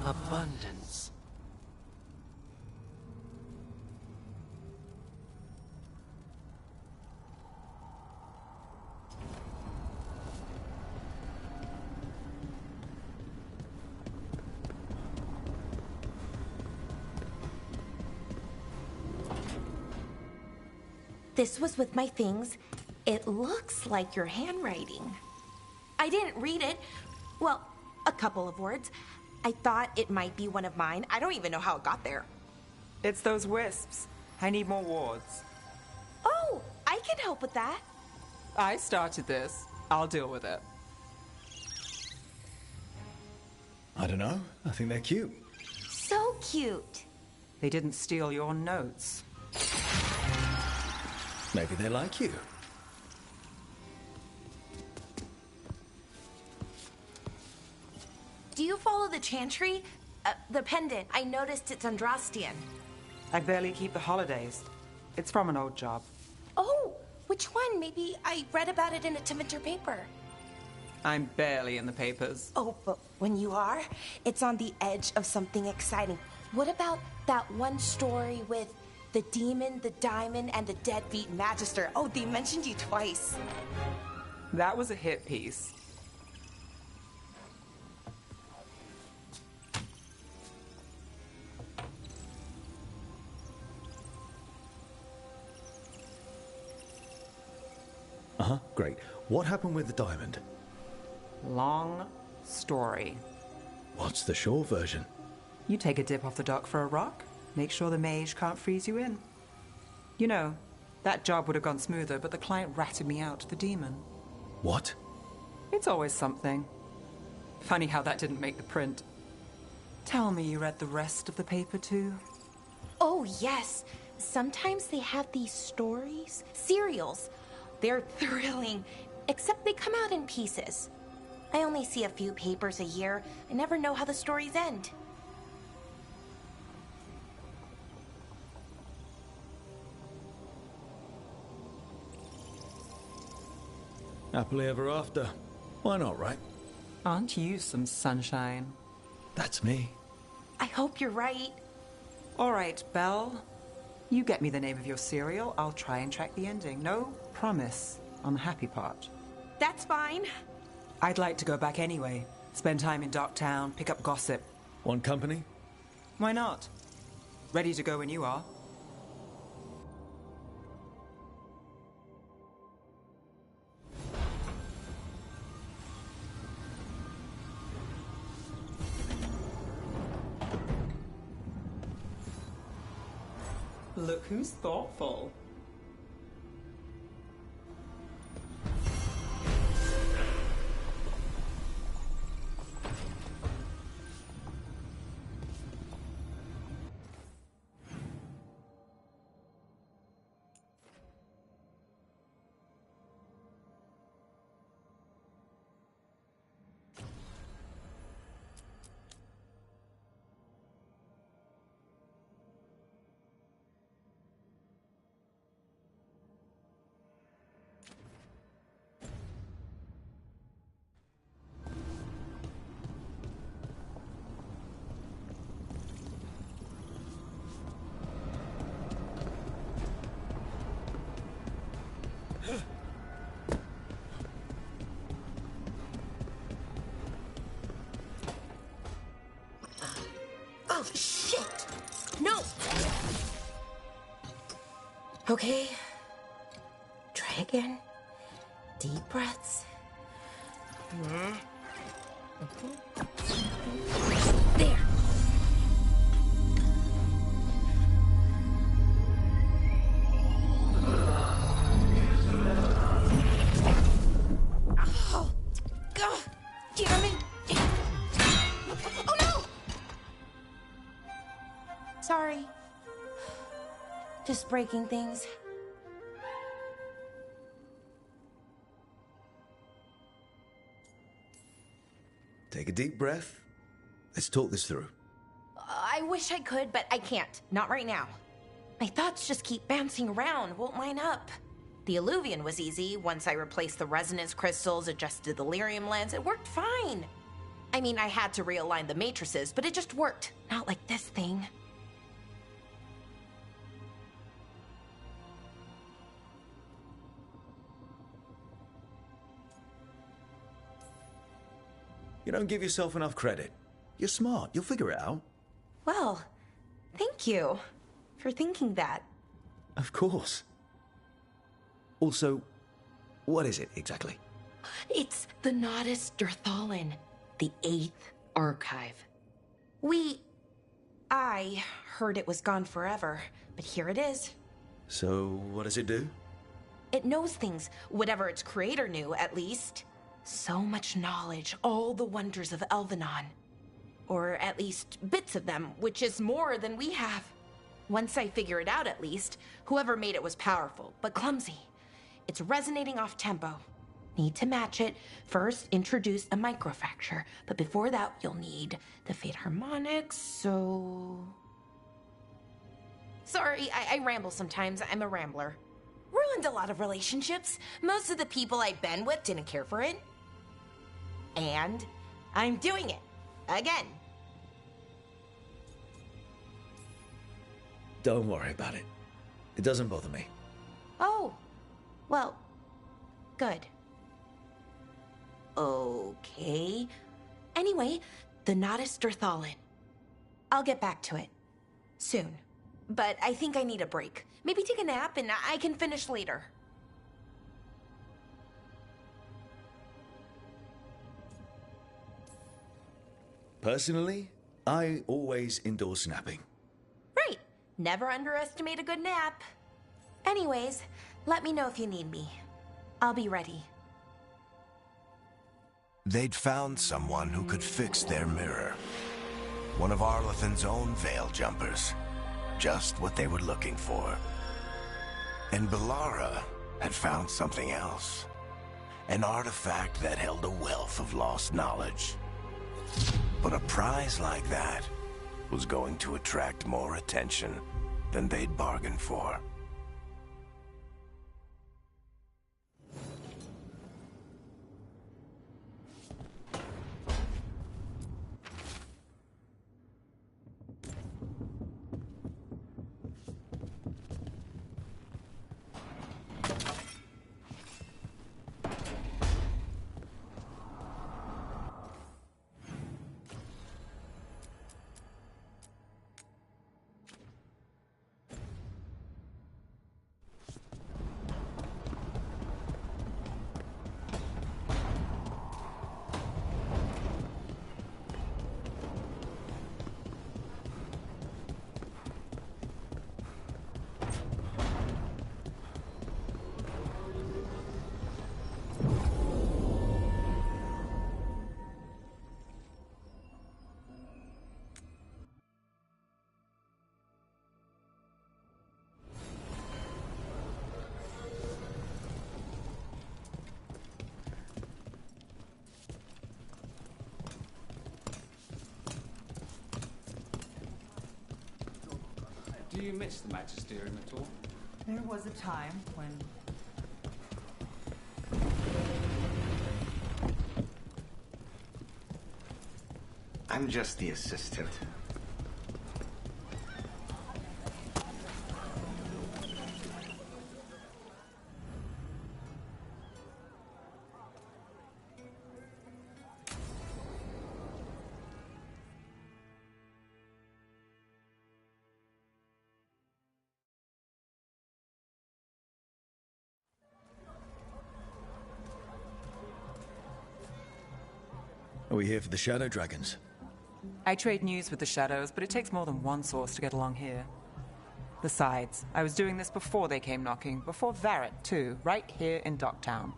Abundance. This was with my things. It looks like your handwriting. I didn't read it. Well, a couple of words. I thought it might be one of mine. I don't even know how it got there. It's those wisps. I need more wards. Oh, I can help with that. I started this. I'll deal with it. I don't know. I think they're cute. So cute. They didn't steal your notes. Maybe they like you. Do you follow the chantry? The pendant. I noticed it's Andrastian. I barely keep the holidays. It's from an old job. Oh, which one? Maybe I read about it in a Tevinter paper. I'm barely in the papers. Oh, but when you are, it's on the edge of something exciting. What about that one story with the demon, the diamond, and the deadbeat magister? Oh, they mentioned you twice. That was a hit piece. Uh-huh, great. What happened with the diamond? Long story. What's the short version? You take a dip off the dock for a rock, make sure the mage can't freeze you in. You know, that job would have gone smoother, but the client ratted me out to the demon. What? It's always something. Funny how that didn't make the print. Tell me you read the rest of the paper too? Oh, yes. Sometimes they have these stories, serials. They're thrilling, except they come out in pieces. I only see a few papers a year. I never know how the stories end. Happily ever after. Why not, right? Aren't you some sunshine? That's me. I hope you're right. All right, Belle. You get me the name of your cereal, I'll try and track the ending. No promise on the happy part. That's fine. I'd like to go back anyway. Spend time in Darktown, pick up gossip. Want company? Why not? Ready to go when you are. Look who's thoughtful. Oh, shit! No! Okay. Try again. Deep breaths. There. Oh, God, damn it. Oh, no! Sorry. Just breaking things. Take a deep breath. Let's talk this through. I wish I could, but I can't. Not right now. My thoughts just keep bouncing around, won't line up. The Illuvian was easy. Once I replaced the resonance crystals, adjusted the lyrium lens, it worked fine. I mean, I had to realign the matrices, but it just worked. Not like this thing. You don't give yourself enough credit. You're smart. You'll figure it out. Well, thank you for thinking that. Of course. Also, what is it exactly? It's the Nodus Dirthalin, the 8th archive. I heard it was gone forever, but here it is. So, what does it do? It knows things, whatever its creator knew, at least. So much knowledge, all the wonders of Elvenon. Or at least bits of them, which is more than we have. Once I figure it out, at least, whoever made it was powerful, but clumsy. It's resonating off tempo. Need to match it. First, introduce a microfracture, but before that, you'll need the Fate harmonics, so... Sorry, I ramble sometimes. I'm a rambler. Ruined a lot of relationships. Most of the people I've been with didn't care for it. And I'm doing it. Again. Don't worry about it. It doesn't bother me. Oh. Well, good. Okay. Anyway, the Nodus Dirthalin. I'll get back to it. Soon. But I think I need a break. Maybe take a nap and I can finish later. Personally, I always endorse napping. Right. Never underestimate a good nap. Anyways, let me know if you need me. I'll be ready. They'd found someone who could fix their mirror. One of Arlathan's own veil jumpers. Just what they were looking for. And Bellara had found something else. An artifact that held a wealth of lost knowledge. But a prize like that was going to attract more attention than they'd bargained for. Do you miss the Magisterium at all? There was a time when... I'm just the assistant. Are we here for the Shadow Dragons? I trade news with the Shadows, but it takes more than one source to get along here. Besides, I was doing this before they came knocking, before Varret, too, right here in Docktown.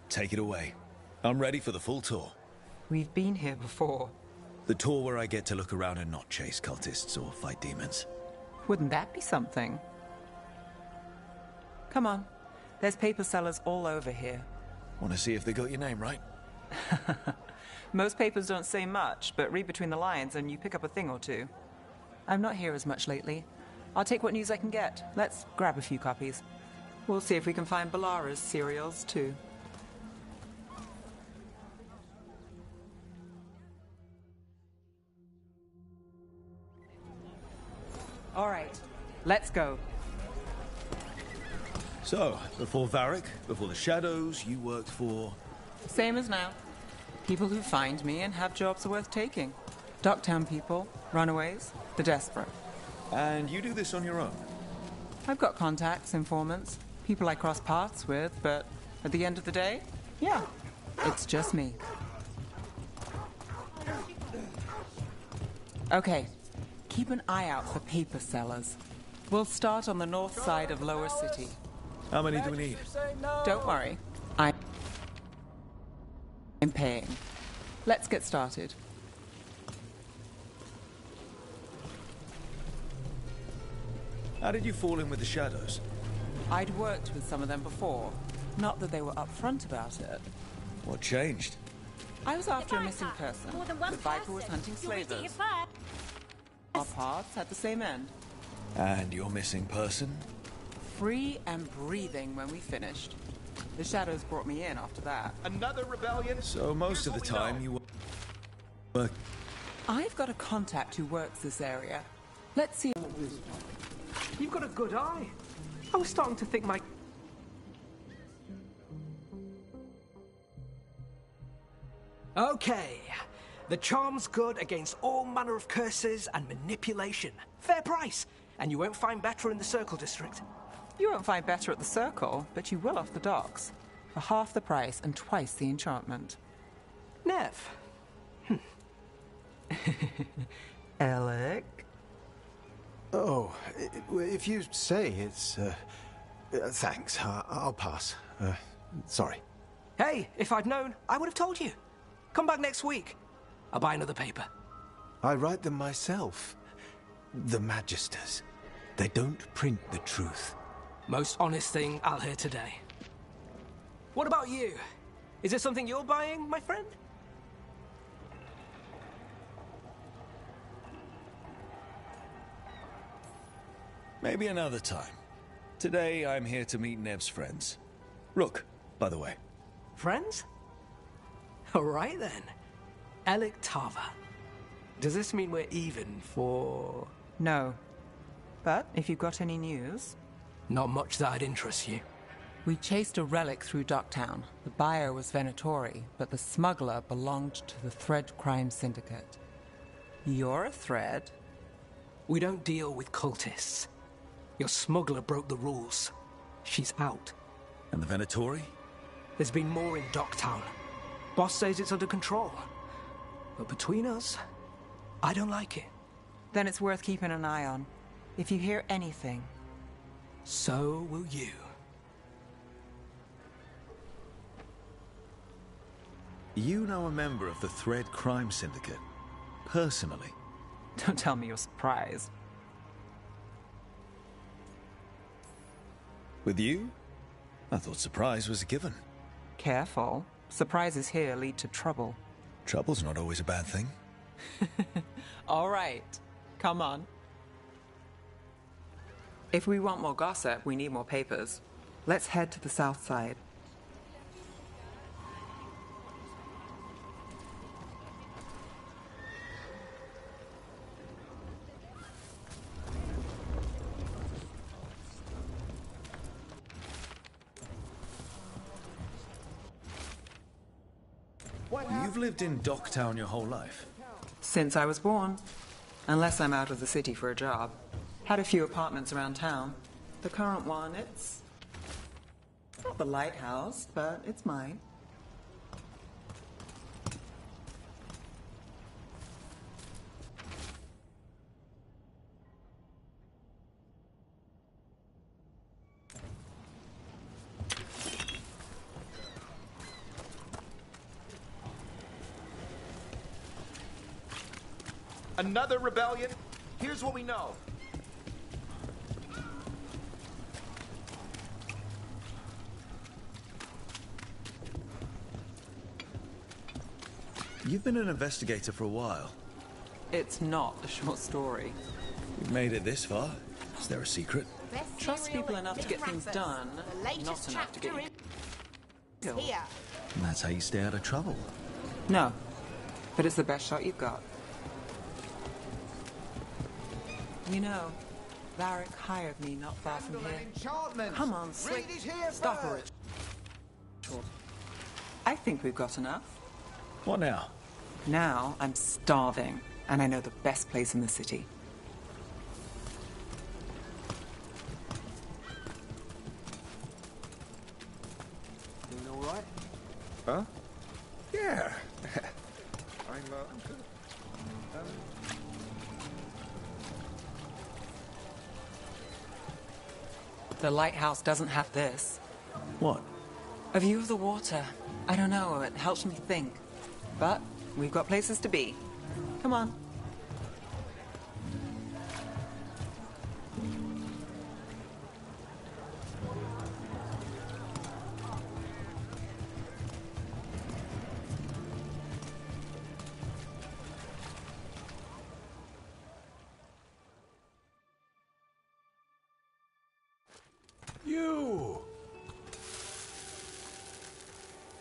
Take it away. I'm ready for the full tour. We've been here before. The tour where I get to look around and not chase cultists or fight demons. Wouldn't that be something? Come on. There's paper sellers all over here. Want to see if they got your name right? Most papers don't say much, but read between the lines and you pick up a thing or two. I'm not here as much lately. I'll take what news I can get. Let's grab a few copies. We'll see if we can find Balara's serials, too. All right, let's go. So, before Varric, before the Shadows, you worked for... Same as now. People who find me and have jobs worth taking. Docktown people, runaways, the desperate. And you do this on your own? I've got contacts, informants, people I cross paths with, but at the end of the day, yeah, it's just me. Okay, keep an eye out for paper sellers. We'll start on the north side of Lower City. How many do we need? Don't worry. I'm paying. Let's get started. How did you fall in with the Shadows? I'd worked with some of them before. Not that they were upfront about it. What changed? I was after a missing person. The Viper was hunting slavers. Our paths had the same end. And your missing person? Free and breathing when we finished. The Shadows brought me in after that. Another rebellion? So most of the time you were... I've got a contact who works this area. Let's see. You've got a good eye. I was starting to think my... Okay. The charm's good against all manner of curses and manipulation. Fair price. And you won't find better in the Circle District. You won't find better at the Circle, but you will off the docks. For half the price and twice the enchantment. Nev. Alec? Oh, if you say it's... thanks. I'll pass. Sorry. Hey, if I'd known, I would have told you. Come back next week. I'll buy another paper. I write them myself. The Magisters. They don't print the truth. Most honest thing I'll hear today. What about you? Is there something you're buying, my friend? Maybe another time. Today, I'm here to meet Nev's friends. Rook, by the way. Friends? All right, then. Alec Tava. Does this mean we're even for... No. But if you've got any news... Not much that'd interest you. We chased a relic through Docktown. The buyer was Venatori, but the smuggler belonged to the Thread Crime Syndicate. You're a Thread? We don't deal with cultists. Your smuggler broke the rules. She's out. And the Venatori? There's been more in Docktown. Boss says it's under control. But between us, I don't like it. Then it's worth keeping an eye on. If you hear anything... So will you. You know a member of the Thread Crime Syndicate, personally. Don't tell me you're surprised. With you? I thought surprise was a given. Careful. Surprises here lead to trouble. Trouble's not always a bad thing. All right, come on. If we want more gossip, we need more papers. Let's head to the south side. You've lived in Docktown your whole life? Since I was born. Unless I'm out of the city for a job. Had a few apartments around town. The current one, it's not the lighthouse, but it's mine. Another rebellion? Here's what we know. You've been an investigator for a while. It's not a short story. You've made it this far. Is there a secret? Trust people enough to get things done, not enough to get you killed. And that's how you stay out of trouble. No, but it's the best shot you've got. You know, Varric hired me not far from here. Come on, Slick. Stop it. I think we've got enough. What now? Now I'm starving, and I know the best place in the city. Doing all right? Huh? Yeah. I'm good. The lighthouse doesn't have this. What? A view of the water. I don't know, it helps me think. But we've got places to be. Come on. You!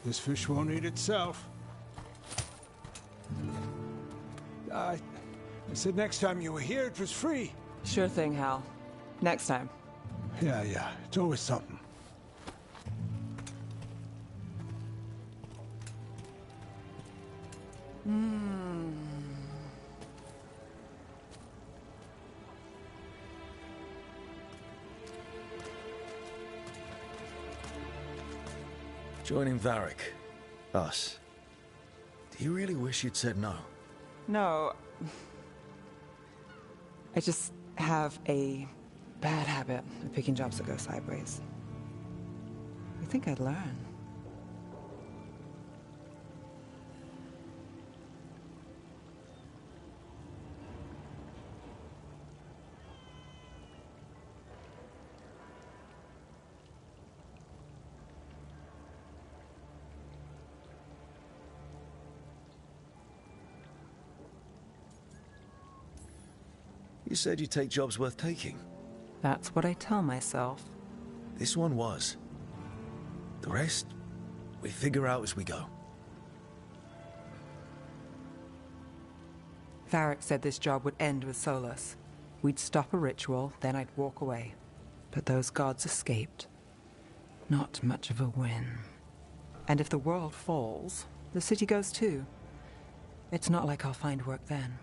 This fish won't eat itself. I said next time you were here, it was free. Sure thing, Hal. Next time. Yeah, it's always something. Joining Varric. Us. Do you really wish you'd said no? No. I just have a bad habit of picking jobs that go sideways. You think I'd learn? You said you'd take jobs worth taking. That's what I tell myself. This one was. The rest, we figure out as we go. Varric said this job would end with Solus. We'd stop a ritual, then I'd walk away. But those gods escaped. Not much of a win. And if the world falls, the city goes too. It's not like I'll find work then.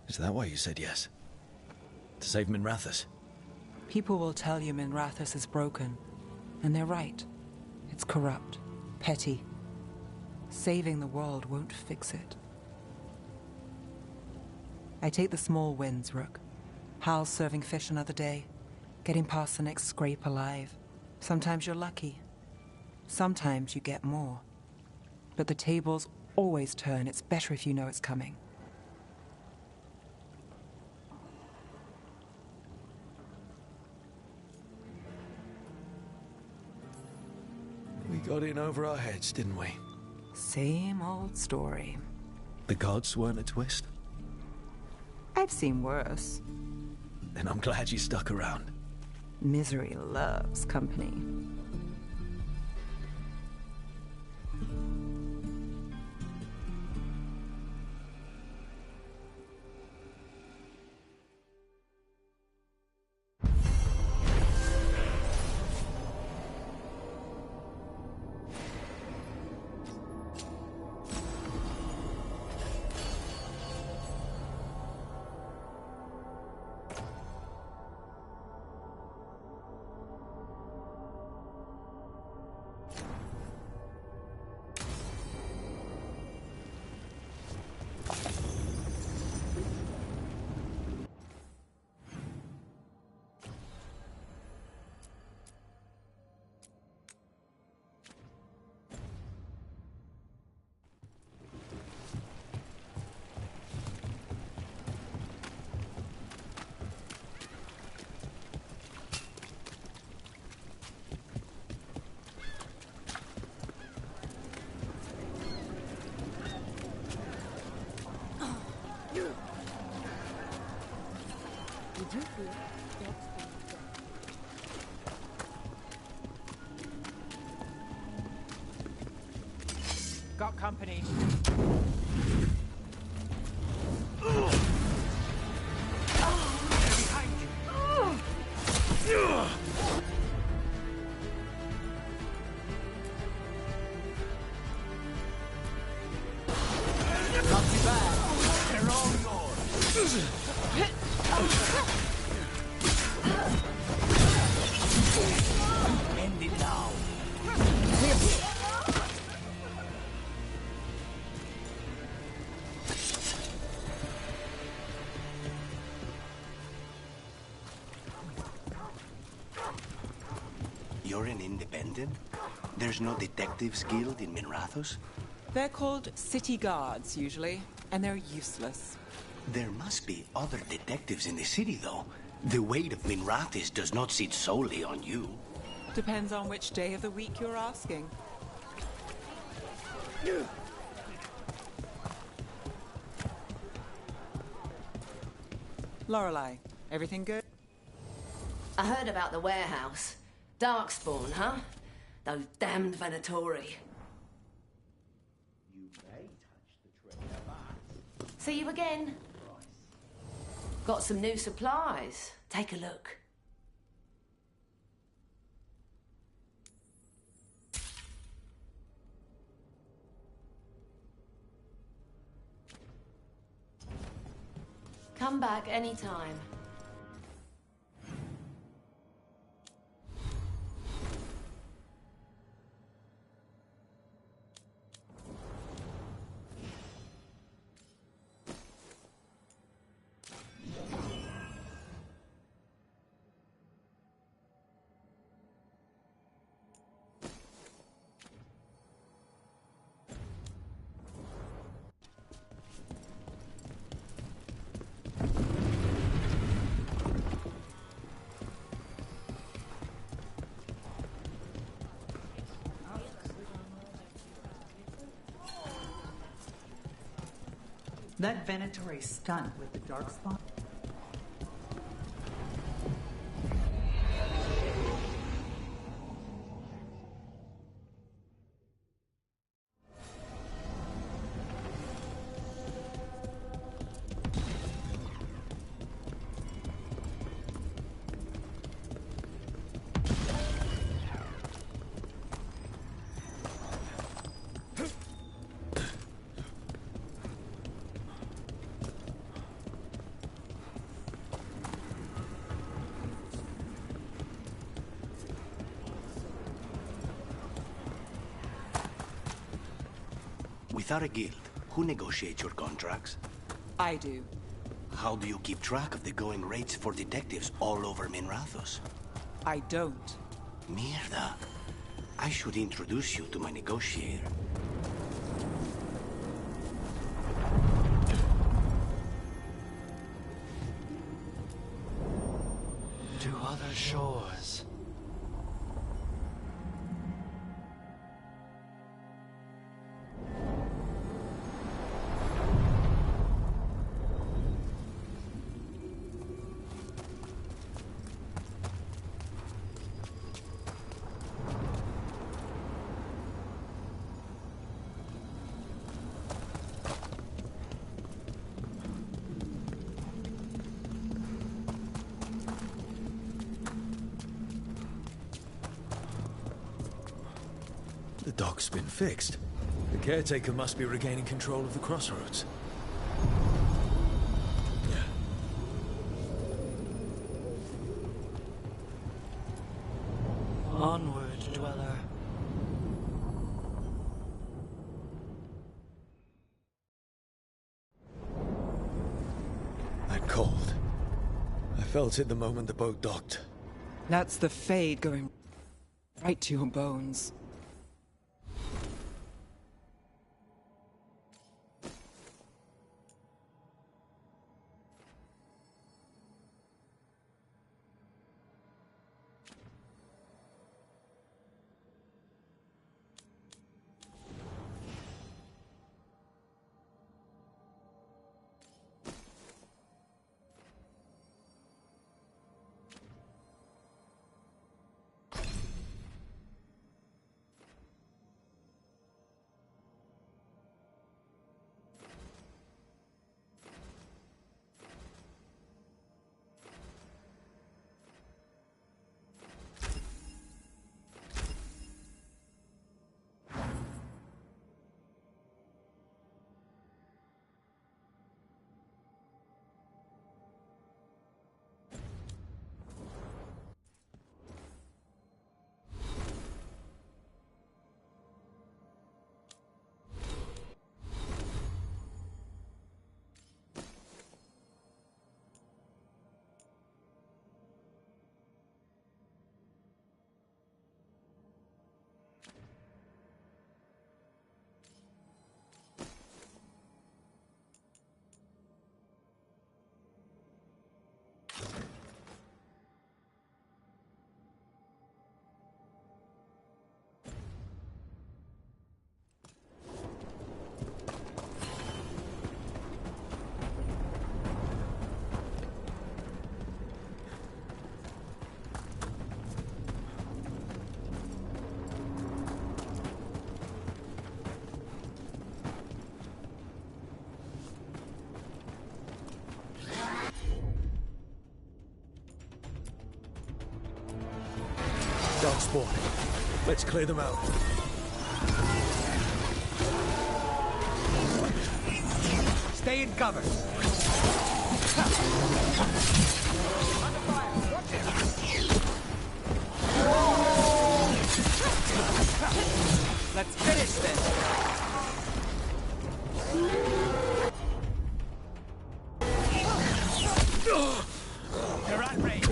Is that why you said yes? To save Minrathous? People will tell you Minrathous is broken. And they're right. It's corrupt, petty. Saving the world won't fix it. I take the small wins, Rook. Hal's serving fish another day. Getting past the next scrape alive. Sometimes you're lucky. Sometimes you get more. But the tables always turn. It's better if you know it's coming. We got in over our heads, didn't we? Same old story. The gods weren't a twist? I've seen worse. Then I'm glad you stuck around. Misery loves company. Got company. Not too bad. They're all yours. End it now. You're an independent? There's no detectives guild in Minrathos? They're called city guards, usually, and they're useless. There must be other detectives in the city, though. The weight of Minrathis does not sit solely on you. Depends on which day of the week you're asking. Lorelei, everything good? I heard about the warehouse. Darkspawn, huh? Those damned Venatori. You may touch the treasure, but... See you again. Got some new supplies. Take a look. Come back anytime. That Venatori stunt with the Darkspawn? Without a guild, who negotiates your contracts? I do. How do you keep track of the going rates for detectives all over Minrathos? I don't. Mierda. I should introduce you to my negotiator. To other shores. The dock's been fixed. The caretaker must be regaining control of the crossroads. Onward, dweller. That cold. I felt it the moment the boat docked. That's the Fade going right to your bones. Dark spawn. Let's clear them out. Stay in cover. Let's finish this. They're at range.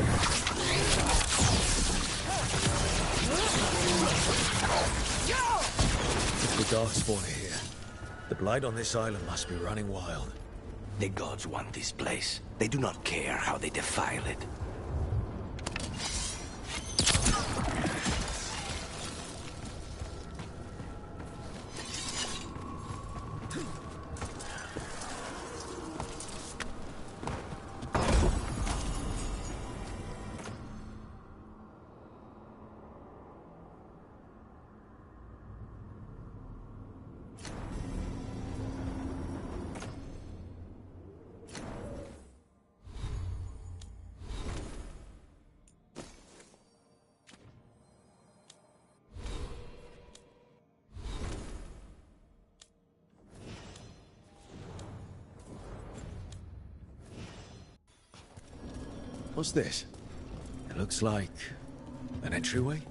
The Darkspawn are here. The Blight on this island must be running wild. The gods want this place. They do not care how they defile it. What's this? It looks like an entryway?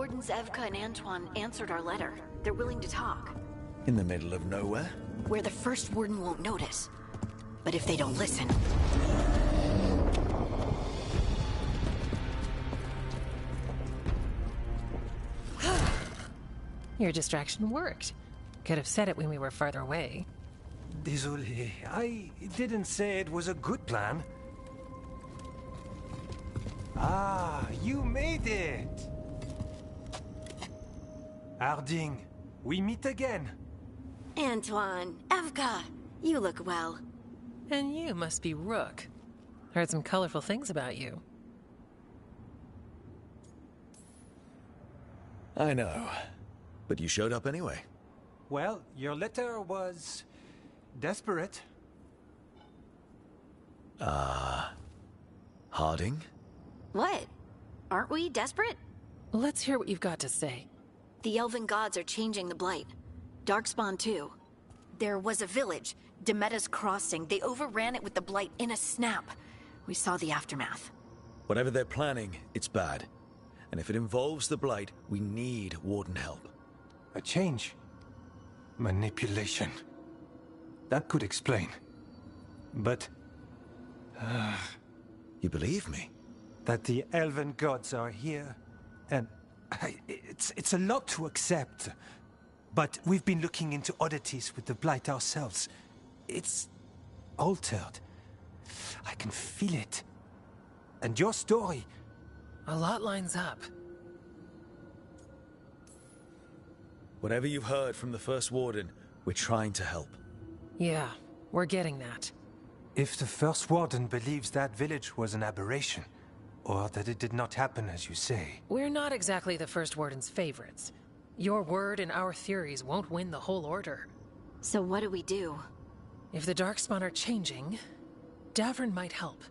Wardens Evka and Antoine answered our letter. They're willing to talk. In the middle of nowhere? Where the first warden won't notice. But if they don't listen... Your distraction worked. Could have said it when we were farther away. Désolé, I didn't say it was a good plan. Ah, you made it! Harding, we meet again. Antoine, Evka, you look well. And you must be Rook. Heard some colorful things about you. I know. But you showed up anyway. Well, your letter was... desperate. Harding? What? Aren't we desperate? Let's hear what you've got to say. The Elven gods are changing the Blight. Darkspawn too. There was a village, Demeta's Crossing. They overran it with the Blight in a snap. We saw the aftermath. Whatever they're planning, it's bad. And if it involves the Blight, we need Warden help. A change. Manipulation. That could explain. But... you believe me? That the Elven gods are here, and... it's a lot to accept. But we've been looking into oddities with the Blight ourselves. It's... altered. I can feel it. And your story... A lot lines up. Whatever you've heard from the First Warden, we're trying to help. Yeah, we're getting that. If the First Warden believes that village was an aberration, or that it did not happen as you say... We're not exactly the First Warden's favorites. Your word and our theories won't win the whole order. So what do we do? If the Darkspawn are changing, Davrin might help.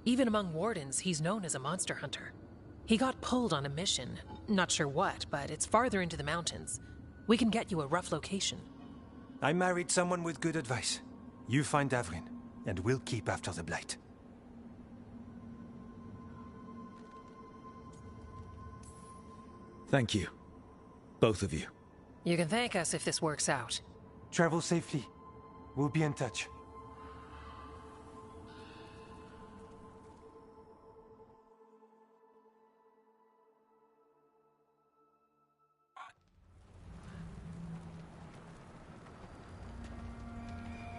Even among Wardens, he's known as a monster hunter. He got pulled on a mission. Not sure what, but it's farther into the mountains. We can get you a rough location. I married someone with good advice. You find Davrin, and we'll keep after the Blight. Thank you. Both of you. You can thank us if this works out. Travel safely. We'll be in touch.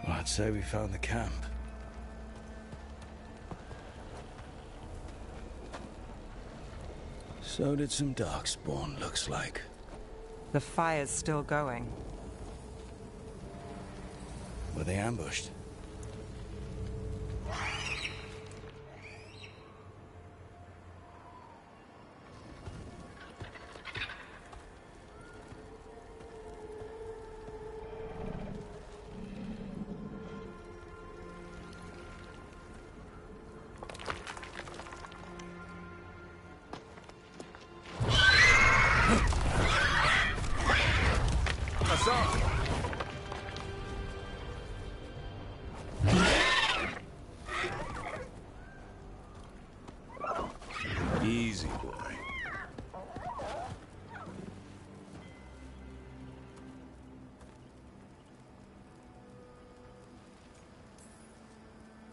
Well, I'd say we found the camp. So did some Darkspawn, looks like. The fire's still going. Were they ambushed? Easy, boy.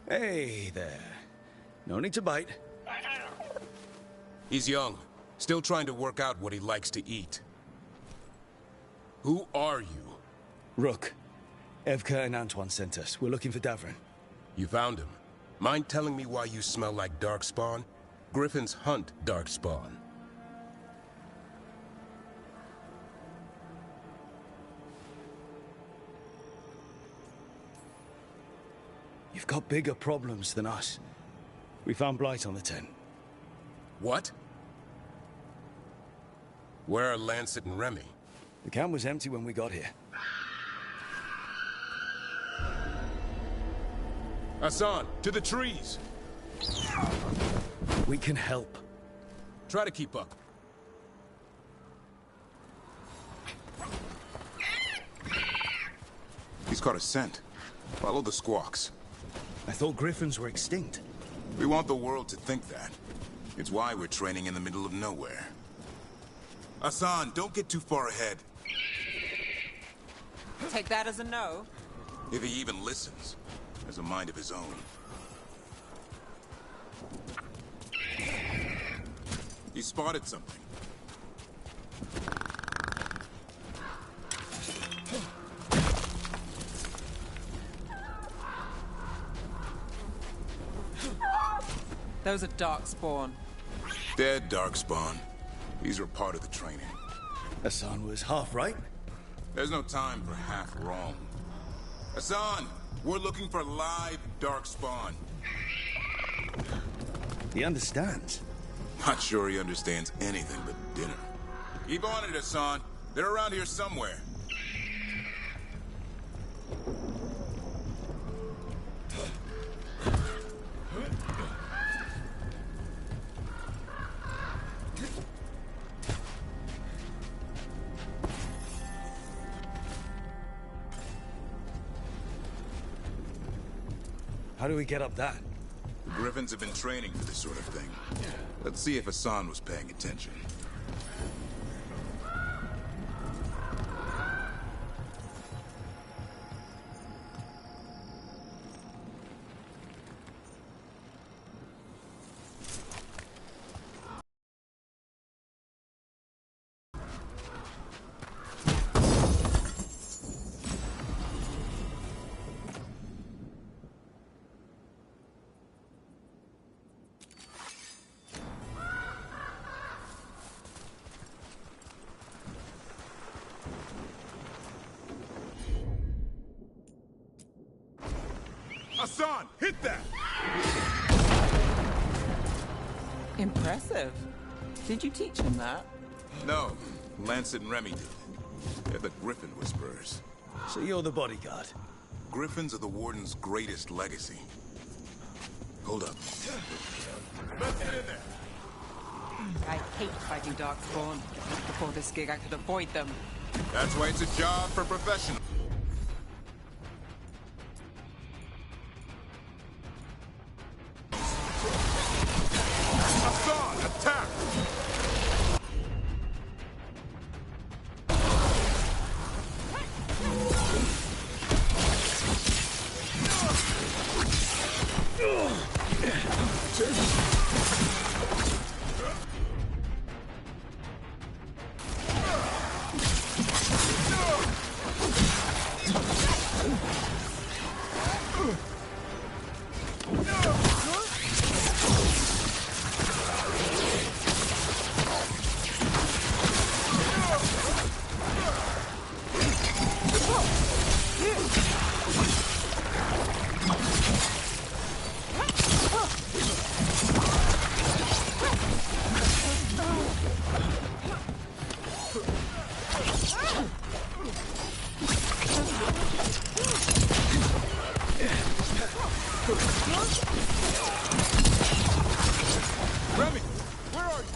Hey there. No need to bite. He's young. Still trying to work out what he likes to eat. Who are you? Rook. Evka and Antoine sent us. We're looking for Davrin. You found him. Mind telling me why you smell like Darkspawn? Griffins hunt Darkspawn. You've got bigger problems than us. We found Blight on the tent. What? Where are Lancet and Remy? The camp was empty when we got here. Hassan, to the trees! We can help. Try to keep up. He's caught a scent. Follow the squawks. I thought griffins were extinct. We want the world to think that. It's why we're training in the middle of nowhere. Hassan, don't get too far ahead. Take that as a no. If he even listens. Has a mind of his own. He spotted something. Those are Darkspawn. Dead Darkspawn. These were part of the training. Hassan was half right. There's no time for half wrong. Hassan, we're looking for live Darkspawn. He understands. Not sure he understands anything but dinner. Keep on it, Hassan. They're around here somewhere. How do we get up that? The Griffins have been training for this sort of thing. Let's see if Hassan was paying attention. Hassan, hit that! Impressive. Did you teach him that? No, Lancet and Remy did. They're the Griffin Whisperers. So you're the bodyguard? Griffins are the Warden's greatest legacy. Hold up. Let's get in there. I hate fighting Darkspawn. Before this gig, I could avoid them. That's why it's a job for professionals. Hassan, attack! Remy, where are you?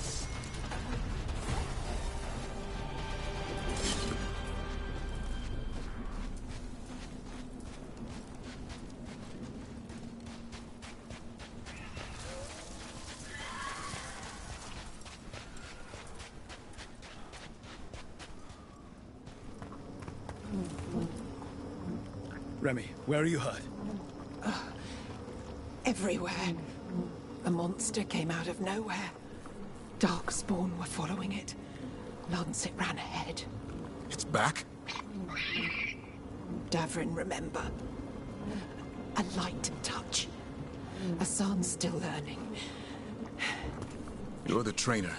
Remy, where are you hurt? Everywhere. A monster came out of nowhere. Darkspawn were following it. Lancet ran ahead. It's back? Davrin, remember. A light touch. Hassan's still learning. You're the trainer.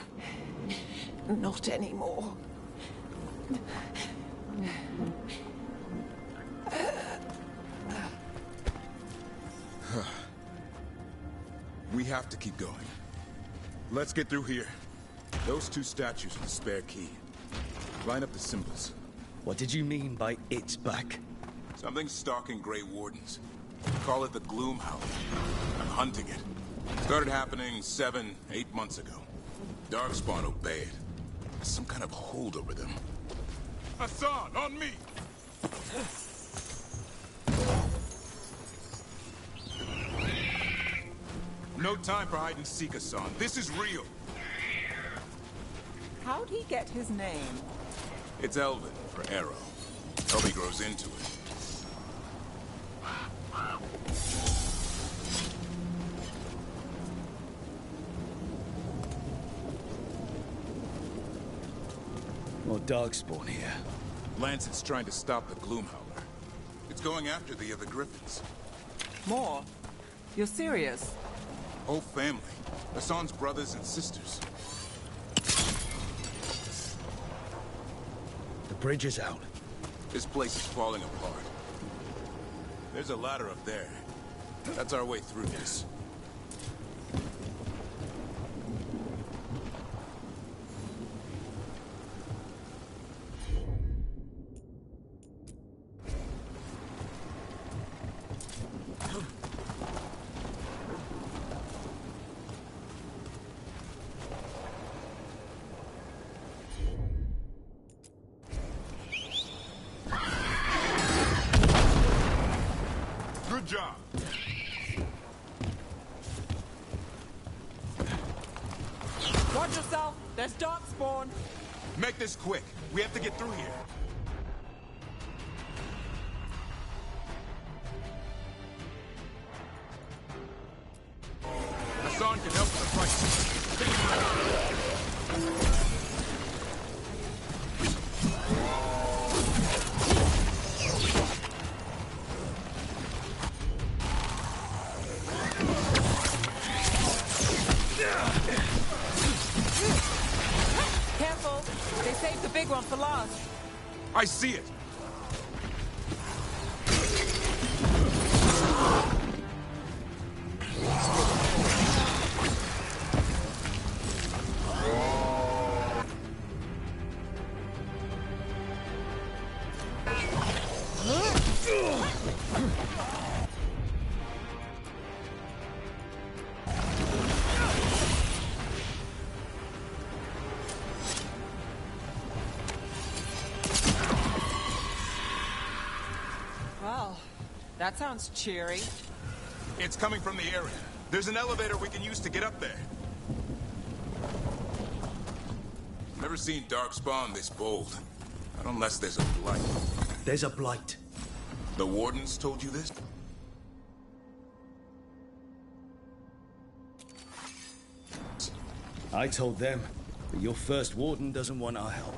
Not anymore. We have to keep going. Let's get through here. Those two statues are the spare key. Line up the symbols. What did you mean by it's back? Something's stalking Grey Wardens. Call it the Gloom Howl. I'm hunting it. Started happening 7, 8 months ago. Darkspawn obey it. There's some kind of hold over them. Hassan, on me! No time for hide and seek, Hassan. This is real. How How'd he get his name? It's Elven for arrow. Hope he grows into it. More darkspawn here. Lance is trying to stop the Gloomhowler. It's going after the other griffins. More? You're serious? Whole family. Hassan's brothers and sisters. The bridge is out. This place is falling apart. There's a ladder up there. That's our way through this. Good job. Watch yourself! There's darkspawn! Make this quick. We have to get through here. Hassan can help in the fight. Careful! They saved the big one for last. I see it. Well, that sounds cheery. It's coming from the area. There's an elevator we can use to get up there. Never seen Darkspawn this bold. Not unless there's a blight. There's a blight. The Wardens told you this? I told them, but your first warden doesn't want our help.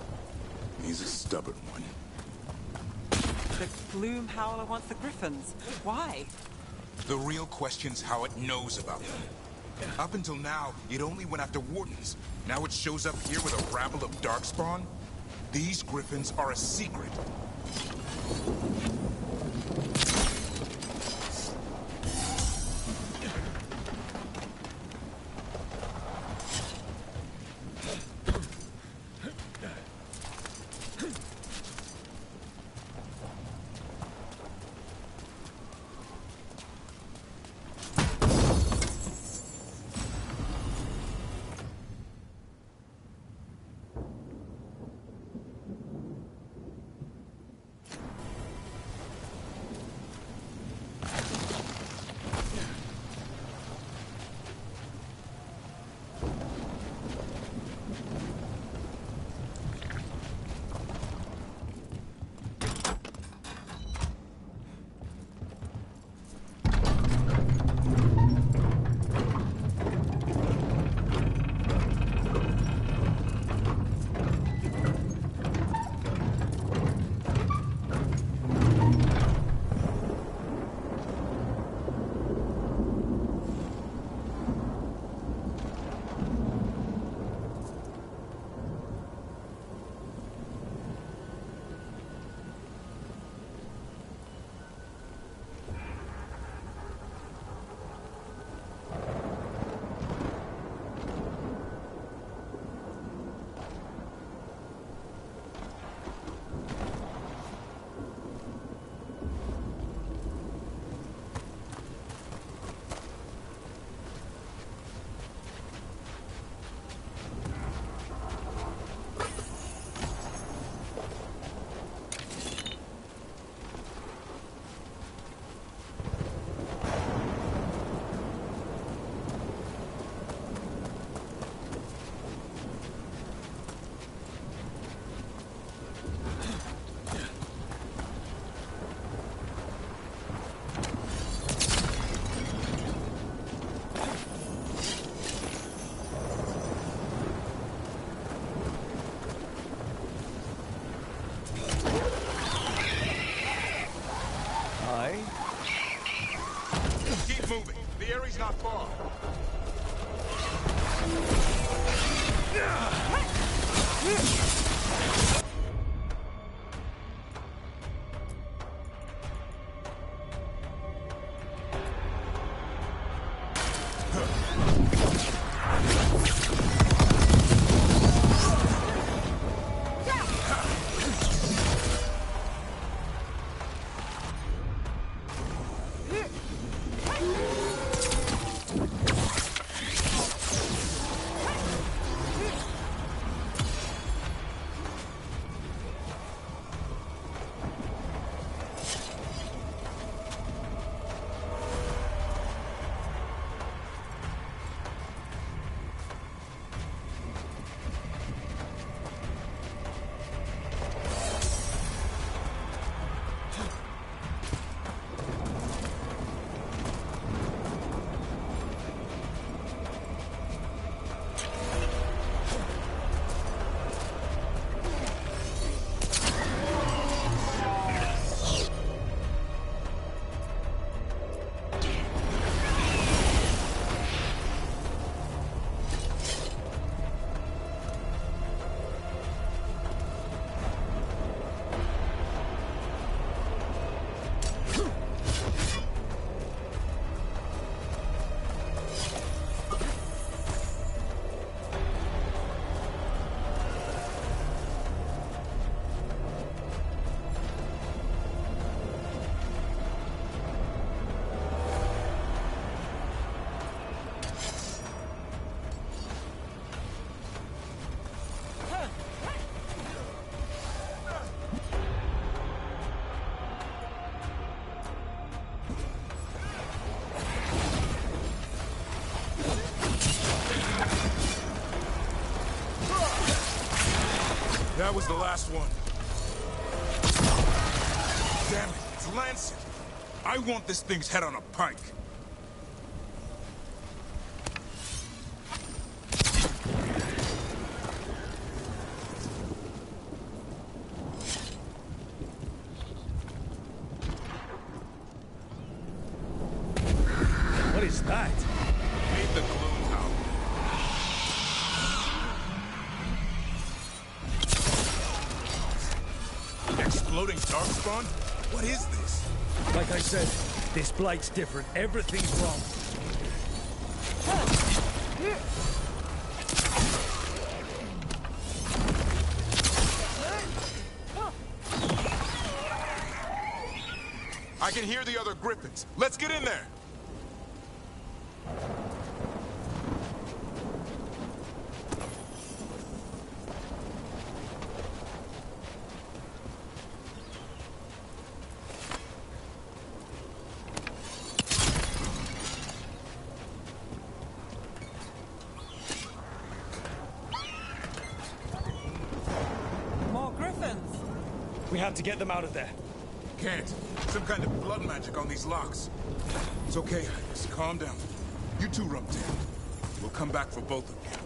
He's a stubborn one. The Gloomhowler wants the griffins. Why? The real question's how it knows about them. Up until now, it only went after Wardens. Now it shows up here with a rabble of Darkspawn? These griffins are a secret. He's not far. That was the last one. Damn it, it's Lancet. I want this thing's head on a pike. What is that? Made the gloom howl. Exploding darkspawn? What is this? Like I said, this blight's different. Everything's wrong. I can hear the other griffins. Let's get in there. More griffins! We have to get them out of there. Can't. Some kind of blood magic on these locks. It's okay, just calm down. You two rump down. We'll come back for both of you.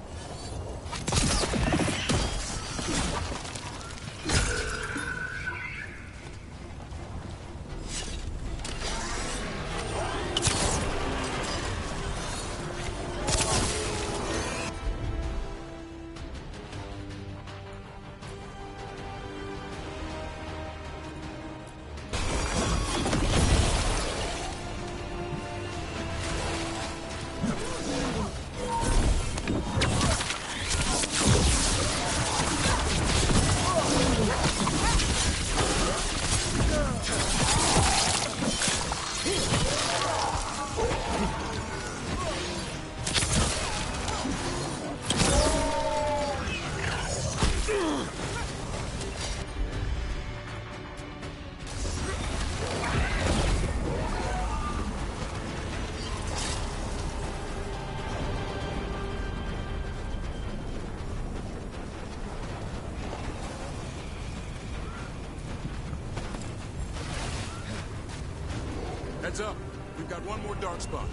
Heads up. We've got one more darkspawn.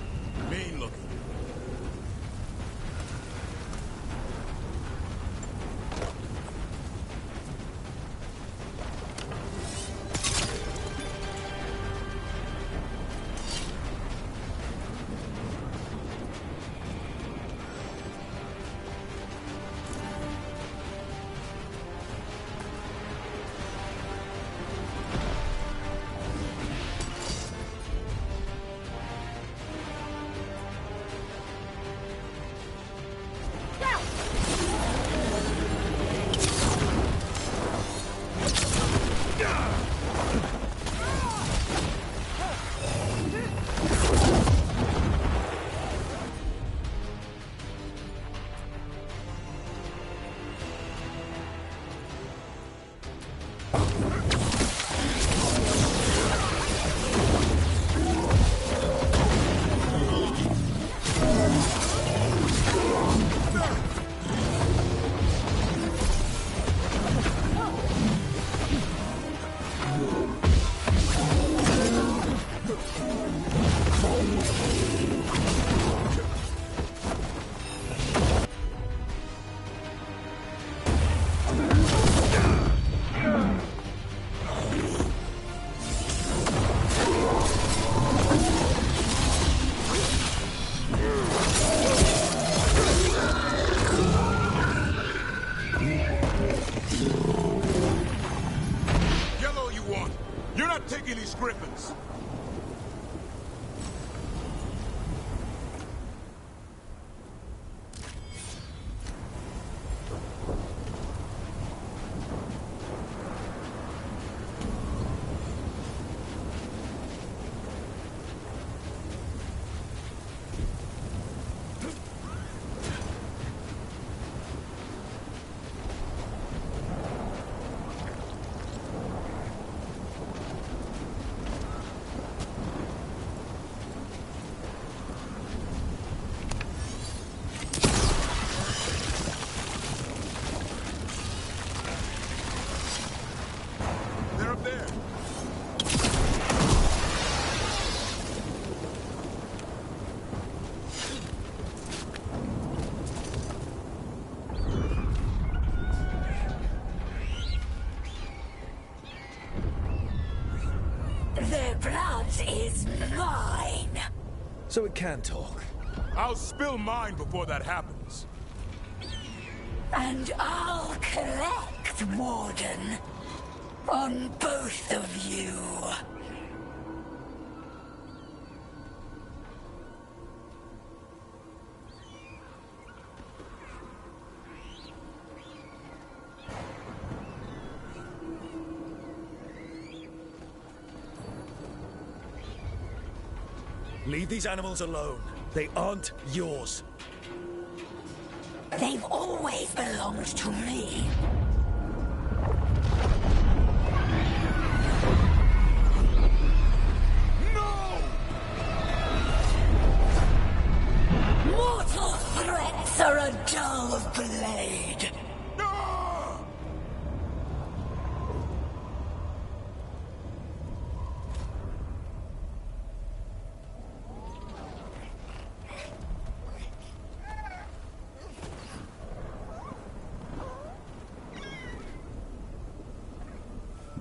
Mean looking. griffins! Their blood is mine. So it can talk. I'll spill mine before that happens. And I'll collect, Warden. On both of you. Leave these animals alone. They aren't yours. They've always belonged to me. No! Mortal threats are a dull blade.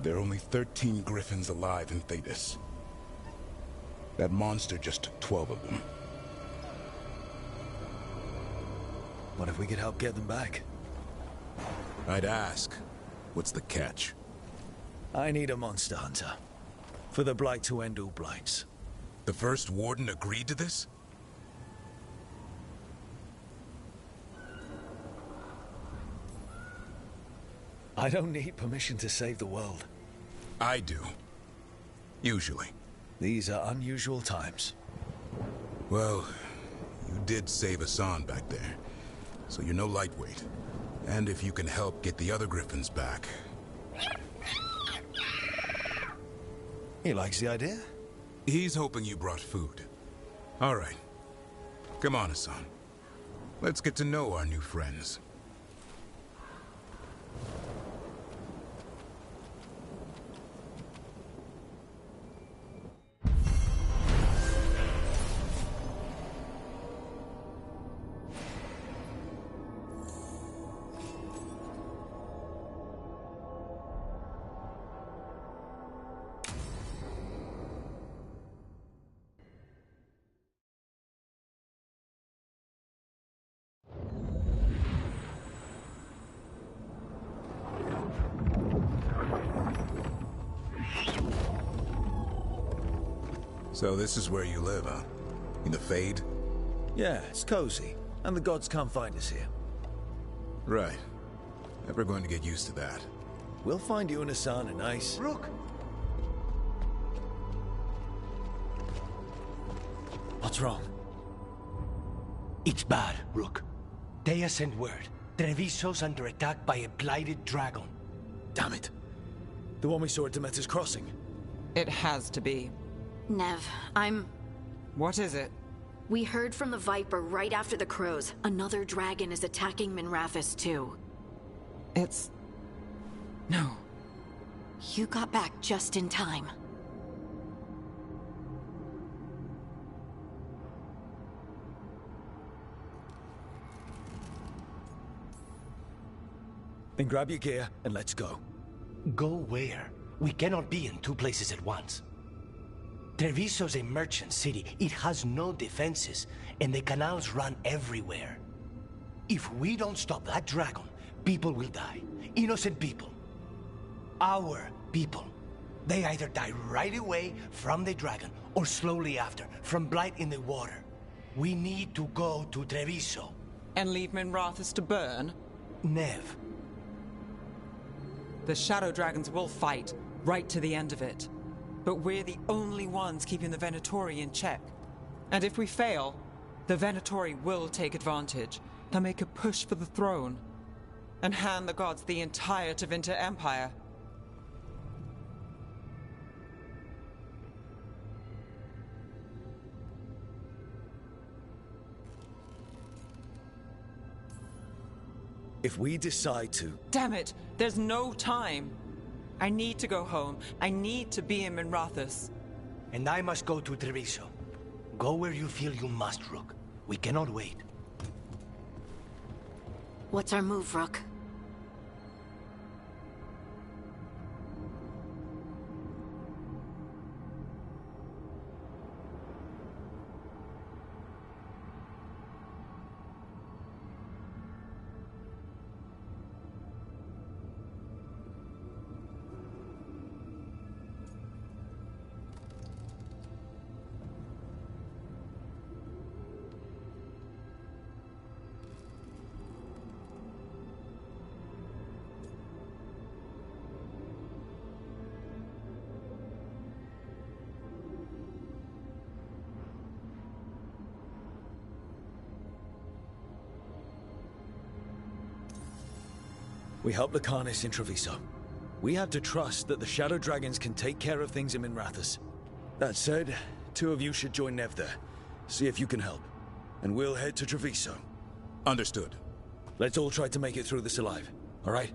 There are only 13 griffins alive in Thetis. That monster just took 12 of them. What if we could help get them back? I'd ask, what's the catch? I need a monster hunter. For the Blight to end all blights. The first warden agreed to this? I don't need permission to save the world. I do. Usually. These are unusual times. Well, you did save Hassan back there, so you're no lightweight. And if you can help get the other griffins back... He likes the idea? He's hoping you brought food. All right. Come on, Hassan. Let's get to know our new friends. So this is where you live, huh? In the Fade? Yeah, it's cozy. And the gods can't find us here. Right. Never going to get used to that. We'll find you and Hassan a nice... Rook! What's wrong? It's bad, Rook. Dea sent word. Treviso's under attack by a blighted dragon. Damn it. The one we saw at Demeter's Crossing. It has to be. Nev, What is it? We heard from the Viper right after the crows. Another dragon is attacking Minrathous too. It's... No. You got back just in time. Then grab your gear and let's go. Go where? We cannot be in two places at once. Treviso's a merchant city. It has no defenses, and the canals run everywhere. If we don't stop that dragon, people will die. Innocent people. Our people. They either die right away from the dragon, or slowly after, from blight in the water. We need to go to Treviso. And leave Minrathous to burn? Nev. The Shadow Dragons will fight, right to the end of it. But we're the only ones keeping the Venatori in check. And if we fail, the Venatori will take advantage. They'll make a push for the throne. And hand the gods the entire Tevinter Empire. If we decide to... Damn it! There's no time! I need to go home. I need to be in Minrathous. And I must go to Treviso. Go where you feel you must, Rook. We cannot wait. What's our move, Rook? We help the Carnis in Treviso. We have to trust that the Shadow Dragons can take care of things in Minrathous. That said, two of you should join Nev there. See if you can help. And we'll head to Treviso. Understood. Let's all try to make it through this alive, all right?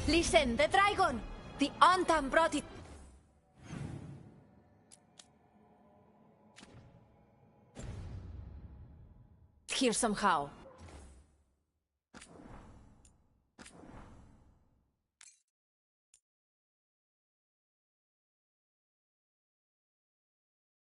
Listen, the dragon! The Antam brought it. Here somehow.